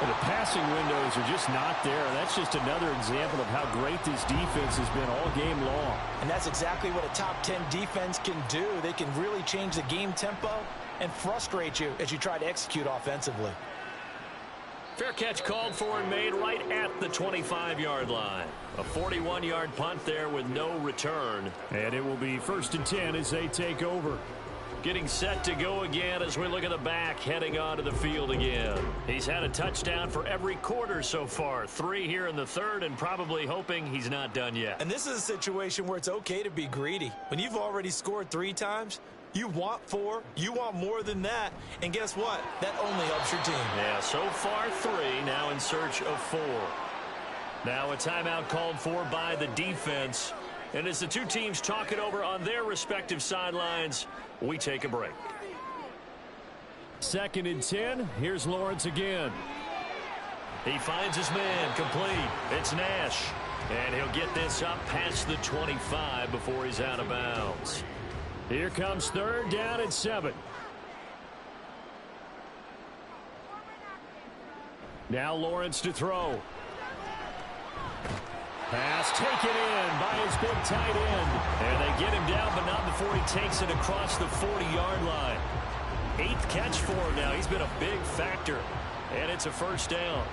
And the passing windows are just not there. That's just another example of how great this defense has been all game long. And that's exactly what a top 10 defense can do. They can really change the game tempo and frustrate you as you try to execute offensively. Fair catch called for and made right at the 25-yard line. A 41-yard punt there with no return. And it will be 1st and 10 as they take over. Getting set to go again as we look at the back, heading onto the field again. He's had a touchdown for every quarter so far. 3 here in the 3rd, and probably hoping he's not done yet. And this is a situation where it's okay to be greedy. When you've already scored 3 times, you want 4, you want more than that, and guess what? That only helps your team. Yeah, so far 3, now in search of 4. Now a timeout called for by the defense. And as the 2 teams talk it over on their respective sidelines, we take a break. 2nd and 10. Here's Lawrence again. He finds his man complete. It's Nash. And he'll get this up past the 25 before he's out of bounds. Here comes 3rd down and 7. Now Lawrence to throw. Pass taken in by his big tight end. And they get him down, but not before he takes it across the 40-yard line. 8th catch for him now. He's been a big factor. And it's a 1st down.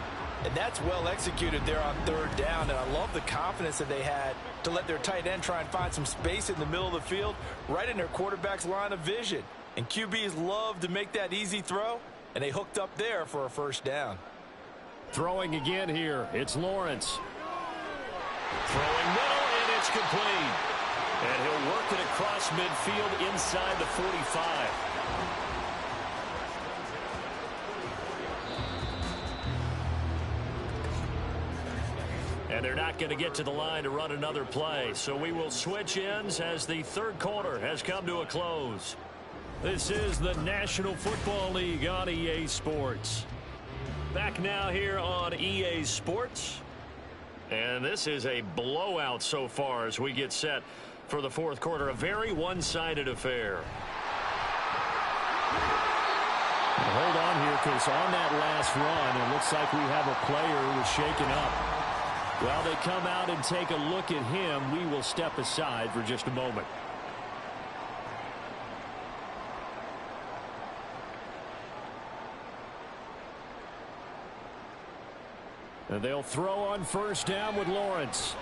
And that's well executed there on 3rd down. And I love the confidence that they had to let their tight end try and find some space in the middle of the field, right in their quarterback's line of vision. And QBs love to make that easy throw, and they hooked up there for a 1st down. Throwing again here. It's Lawrence. Throwing middle, and it's complete. And he'll work it across midfield inside the 45. And they're not going to get to the line to run another play. So we will switch ends as the third quarter has come to a close. This is the National Football League on EA Sports. Back now here on EA Sports. And this is a blowout so far as we get set for the fourth quarter. A very one-sided affair. Hold on here, because on that last run, it looks like we have a player who was shaken up. Well, they come out and take a look at him. We will step aside for just a moment. And they'll throw on first down with Lawrence.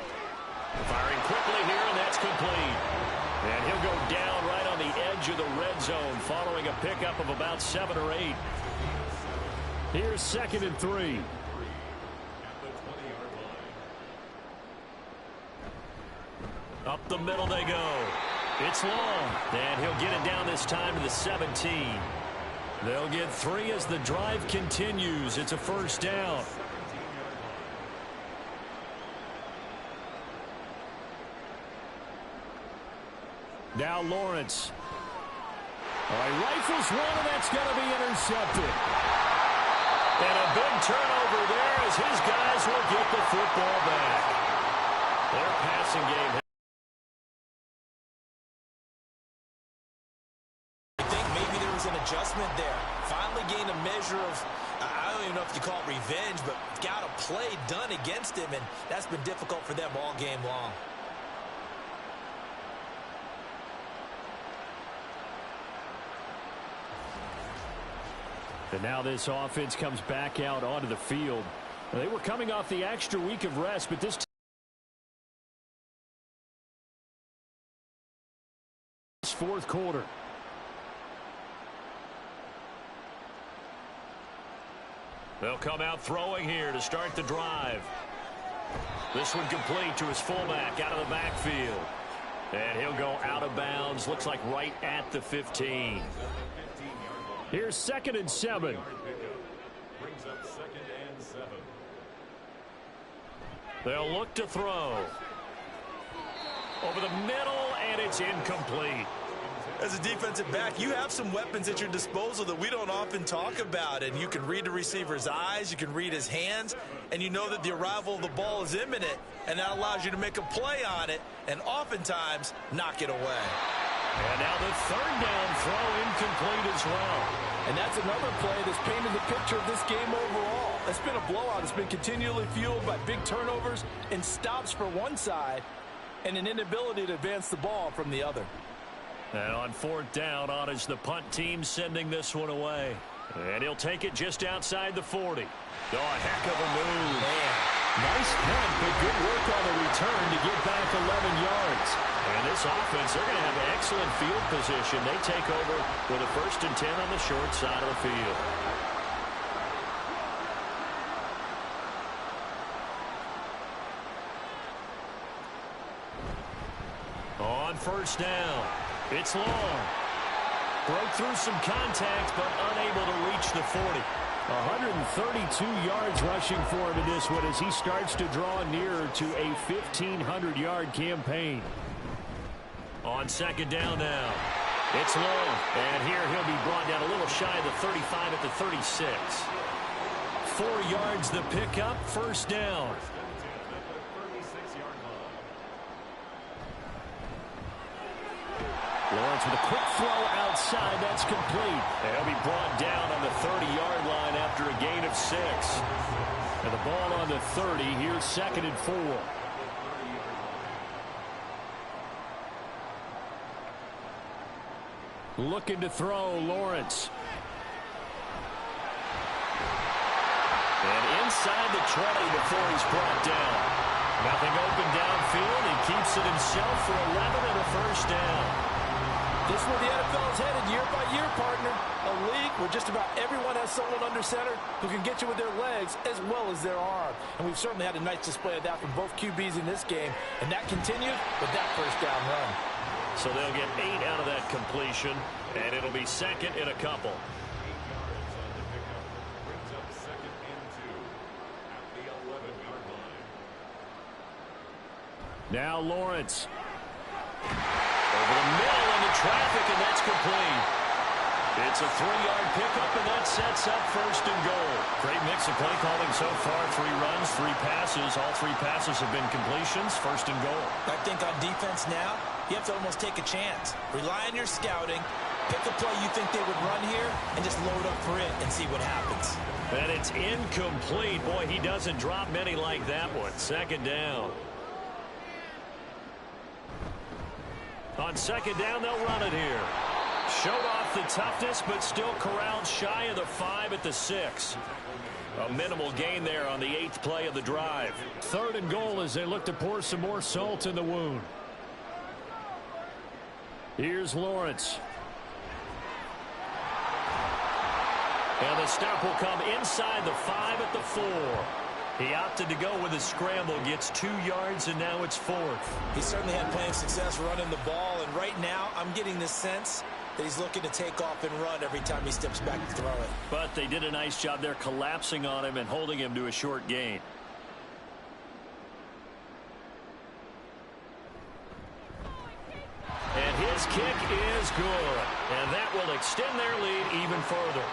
Firing quickly here, and that's complete. And he'll go down right on the edge of the red zone following a pickup of about 7 or 8. Here's 2nd and 3. Up the middle they go. It's long, and he'll get it down this time to the 17. They'll get 3 as the drive continues. It's a first down. Now Lawrence. All right, rifles one, and that's going to be intercepted. And a big turnover there as his guys will get the football back. Their passing game. I think maybe there was an adjustment there. Finally gained a measure of, I don't even know if you call it revenge, but got a play done against him, and that's been difficult for them all game long. And now this offense comes back out onto the field. They were coming off the extra week of rest, but this fourth quarter. They'll come out throwing here to start the drive. This one complete to his fullback out of the backfield. And he'll go out of bounds. Looks like right at the 15. Here's 2nd and 7. Brings up 2nd and 7. They'll look to throw. Over the middle, and it's incomplete. As a defensive back, you have some weapons at your disposal that we don't often talk about, and you can read the receiver's eyes, you can read his hands, and you know that the arrival of the ball is imminent, and that allows you to make a play on it and oftentimes knock it away. And now the third down throw incomplete as well. And that's another play that's painted the picture of this game overall. It's been a blowout. It's been continually fueled by big turnovers and stops for one side and an inability to advance the ball from the other. And on 4th down, on is the punt team sending this one away. And he'll take it just outside the 40. Oh, a heck of a move. Man, nice punt, but good work on the return to get back 11 yards. And this offense, they're going to have excellent field position. They take over with a 1st and 10 on the short side of the field. On 1st down, it's long. Broke through some contact, but unable to reach the 40. 132 yards rushing for him in this one as he starts to draw nearer to a 1,500-yard campaign. On 2nd down now. It's long. And here he'll be brought down a little shy of the 35 at the 36. 4 yards the pickup, 1st down. Lawrence with a quick throw outside. That's complete. And he'll be brought down on the 30-yard line after a gain of 6. And the ball on the 30. Here's 2nd and 4. Looking to throw, Lawrence. And inside the 20 before he's brought down. Nothing open downfield. He keeps it himself for 11 and a 1st down. This is where the NFL is headed year by year, partner. A league where just about everyone has someone under center who can get you with their legs as well as their arm. And we've certainly had a nice display of that from both QBs in this game. And that continued with that 1st down run. So they'll get 8 out of that completion, and it'll be 2nd and a couple. Now Lawrence. Over the middle into traffic, and that's complete. It's a 3-yard pickup, and that sets up first and goal. Great mix of play calling so far. 3 runs, 3 passes. All 3 passes have been completions. First and goal. I think on defense now, you have to almost take a chance. Rely on your scouting. Pick a play you think they would run here and just load up for it and see what happens. And it's incomplete. Boy, he doesn't drop many like that one. Second down. On second down, they'll run it here. Showed off the toughness, but still corralled shy of the 5 at the 6. A minimal gain there on the 8th play of the drive. Third and goal as they look to pour some more salt in the wound. Here's Lawrence. And the stop will come inside the 5 at the 4. He opted to go with a scramble, gets 2 yards, and now it's 4th. He certainly had plenty of success running the ball, and right now I'm getting the sense that he's looking to take off and run every time he steps back to throw it. But they did a nice job there collapsing on him and holding him to a short gain. And his kick is good. And that will extend their lead even further.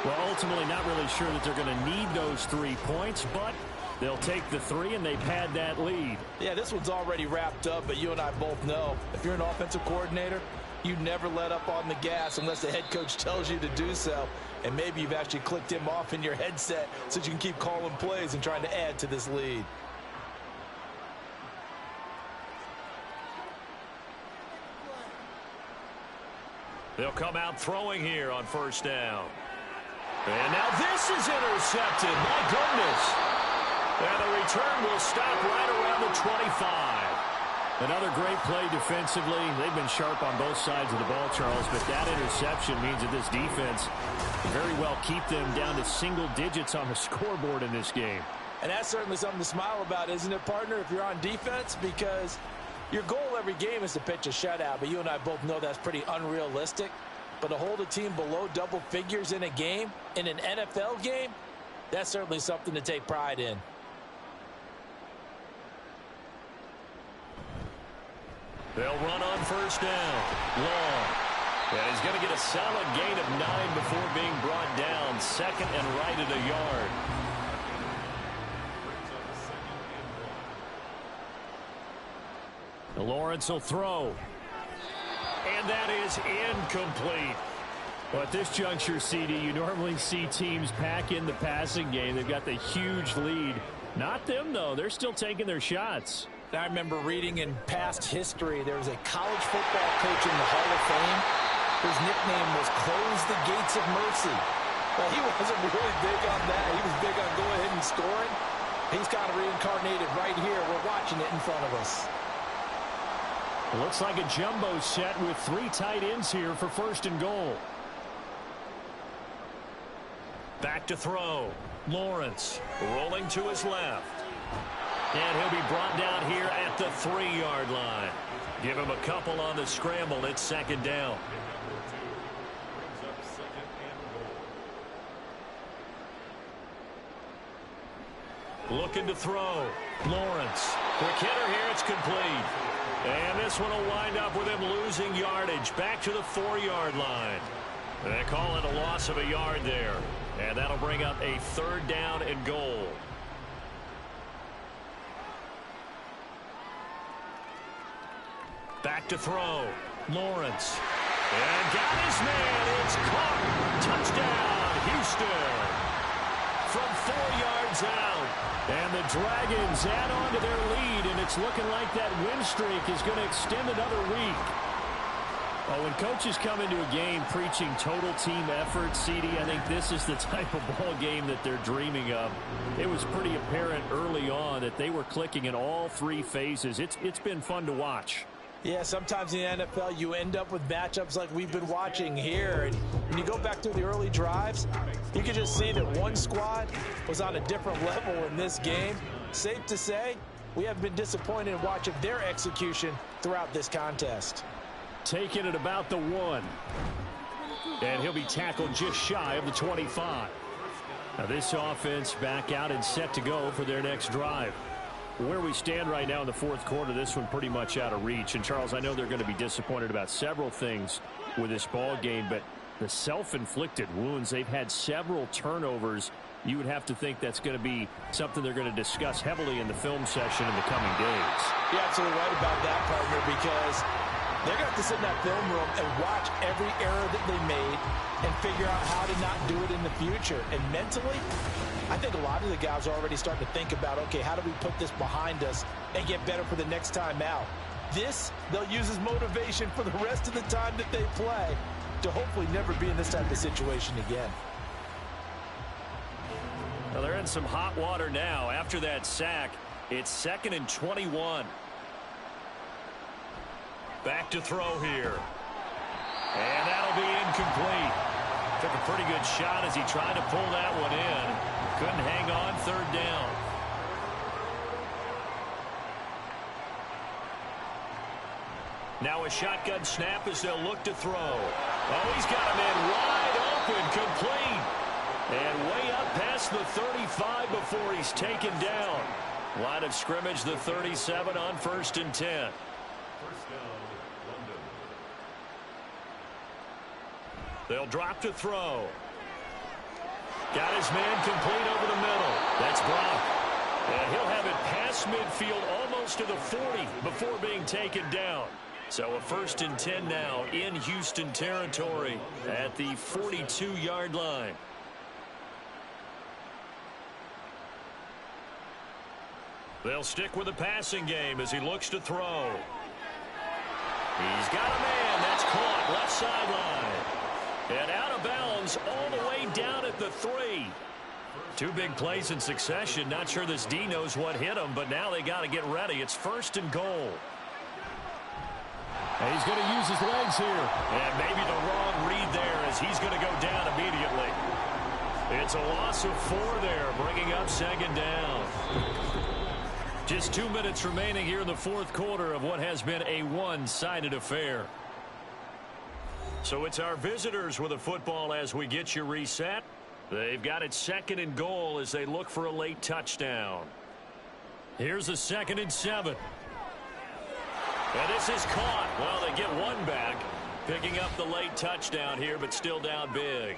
Well, ultimately not really sure that they're going to need those 3 points, but they'll take the 3 and they've had that lead. Yeah, this one's already wrapped up, but you and I both know if you're an offensive coordinator, you never let up on the gas unless the head coach tells you to do so. And maybe you've actually clicked him off in your headset so you can keep calling plays and trying to add to this lead. They'll come out throwing here on first down. And now this is intercepted. My goodness. And the return will stop right around the 25. Another great play defensively. They've been sharp on both sides of the ball, Charles, but that interception means that this defense can very well keep them down to single digits on the scoreboard in this game. And that's certainly something to smile about, isn't it, partner, if you're on defense? Because your goal every game is to pitch a shutout, but you and I both know that's pretty unrealistic. But to hold a team below double figures in a game, in an NFL game, that's certainly something to take pride in. They'll run on first down. Long. And he's going to get a solid gain of 9 before being brought down. Second and right at a yard. Lawrence will throw. And that is incomplete. Well, at this juncture, CD, you normally see teams pack in the passing game. They've got the huge lead. Not them, though. They're still taking their shots. I remember reading in past history, there was a college football coach in the Hall of Fame whose nickname was Close the Gates of Mercy. Well, he wasn't really big on that. He was big on going ahead and scoring. He's kind of reincarnated right here. We're watching it in front of us. It looks like a jumbo set with 3 tight ends here for first and goal. Back to throw. Lawrence rolling to his left. And he'll be brought down here at the 3-yard line. Give him a couple on the scramble. It's second down. Looking to throw. Lawrence. Quick hitter here. It's complete. And this one will wind up with him losing yardage. Back to the 4-yard line. They call it a loss of a yard there. And that'll bring up a 3rd down and goal. Back to throw. Lawrence. And got his man. It's caught. Touchdown, Houston. From 4 yards out. And the Dragons add on to their lead, and it's looking like that win streak is going to extend another week. Oh, when coaches come into a game preaching total team effort, CD, I think this is the type of ball game that they're dreaming of. It was pretty apparent early on that they were clicking in all 3 phases. It's been fun to watch. Yeah, sometimes in the NFL you end up with matchups like we've been watching here. And when you go back through the early drives, you can just see that one squad was on a different level in this game. Safe to say, we have been disappointed in watching their execution throughout this contest. Taking it about the 1. And he'll be tackled just shy of the 25. Now this offense back out and set to go for their next drive. Where we stand right now in the fourth quarter, this one pretty much out of reach. And, Charles, I know they're going to be disappointed about several things with this ball game, but the self-inflicted wounds, they've had several turnovers. You would have to think that's going to be something they're going to discuss heavily in the film session in the coming days. You're absolutely right about that, partner, because they're going to have to sit in that film room and watch every error that they made and figure out how to not do it in the future. And mentally, I think a lot of the guys are already starting to think about, okay, how do we put this behind us and get better for the next time out? This, they'll use as motivation for the rest of the time that they play to hopefully never be in this type of situation again. Well, they're in some hot water now. After that sack, it's 2nd and 21. Back to throw here. And that'll be incomplete. Took a pretty good shot as he tried to pull that one in. Couldn't hang on, 3rd down. Now a shotgun snap as they'll look to throw. Oh, he's got him in wide open, complete. And way up past the 35 before he's taken down. Line of scrimmage, the 37 on 1st and 10. First down, London. They'll drop to throw. Got his man complete over the middle. That's Brock. And he'll have it past midfield almost to the 40 before being taken down. So a 1st and 10 now in Houston territory at the 42-yard line. They'll stick with the passing game as he looks to throw. He's got a man. That's caught left sideline. And out of bounds all the way down at the 3. 2 big plays in succession. Not sure this D knows what hit him, but now they got to get ready. It's 1st and goal. And he's going to use his legs here. And maybe the wrong read there as he's going to go down immediately. It's a loss of 4 there, bringing up 2nd down. Just 2 minutes remaining here in the fourth quarter of what has been a one-sided affair. So it's our visitors with a football as we get you reset. They've got it 2nd and goal as they look for a late touchdown. Here's a 2nd and 7. And this is caught. Well, they get one back, picking up the late touchdown here, but still down big.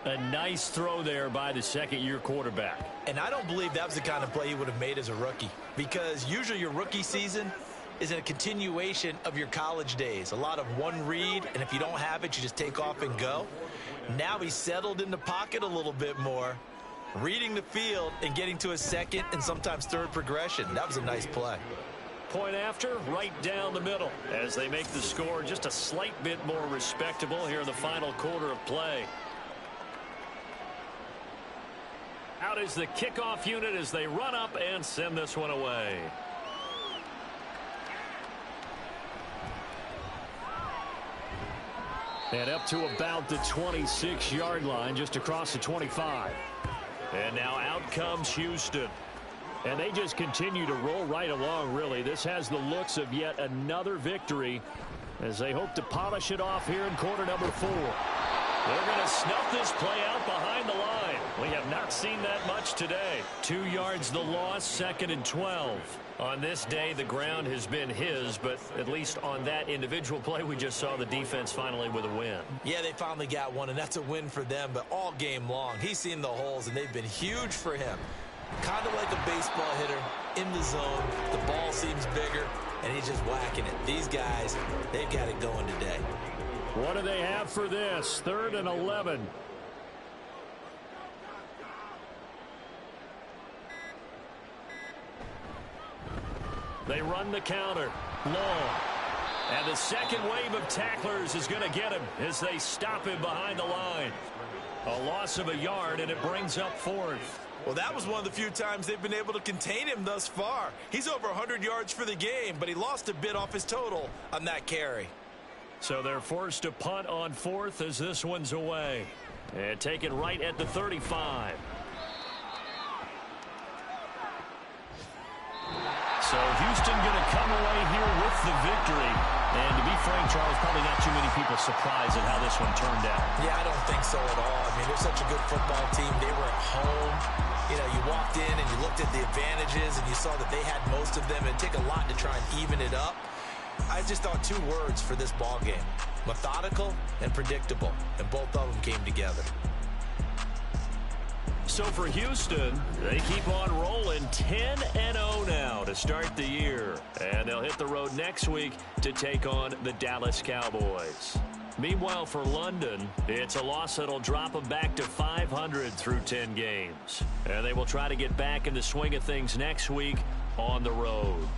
A nice throw there by the 2nd-year quarterback. And I don't believe that was the kind of play he would have made as a rookie, because usually your rookie season is a continuation of your college days. A lot of one read, and if you don't have it, you just take off and go. Now he's settled in the pocket a little bit more, reading the field and getting to a 2nd and sometimes 3rd progression. That was a nice play. Point after, right down the middle as they make the score just a slight bit more respectable here in the final quarter of play. Out is the kickoff unit as they run up and send this one away. And up to about the 26-yard line, just across the 25. And now out comes Houston. And they just continue to roll right along, really. This has the looks of yet another victory as they hope to polish it off here in quarter number 4. They're going to snuff this play out behind the line. We have not seen that much today. 2 yards the loss, 2nd and 12. On this day, the ground has been his, but at least on that individual play, we just saw the defense finally with a win. Yeah, they finally got one, and that's a win for them, but all game long, he's seen the holes, and they've been huge for him. Kind of like a baseball hitter in the zone. The ball seems bigger, and he's just whacking it. These guys, they've got it going today. What do they have for this? 3rd and 11. They run the counter. Long. And the second wave of tacklers is going to get him as they stop him behind the line. A loss of a yard, and it brings up 4th. Well, that was one of the few times they've been able to contain him thus far. He's over 100 yards for the game, but he lost a bit off his total on that carry. So they're forced to punt on 4th as this one's away. And taken right at the 35. So Houston going to come away here with the victory. And to be frank, Charles, probably not too many people surprised at how this one turned out. Yeah, I don't think so at all. I mean, they're such a good football team. They were at home. You know, you walked in and you looked at the advantages and you saw that they had most of them. It'd take a lot to try and even it up. I just thought 2 words for this ball game: methodical and predictable, and both of them came together. So for Houston, they keep on rolling 10-0 now to start the year. And they'll hit the road next week to take on the Dallas Cowboys. Meanwhile, for London, it's a loss that'll drop them back to 500 through 10 games. And they will try to get back in the swing of things next week on the road.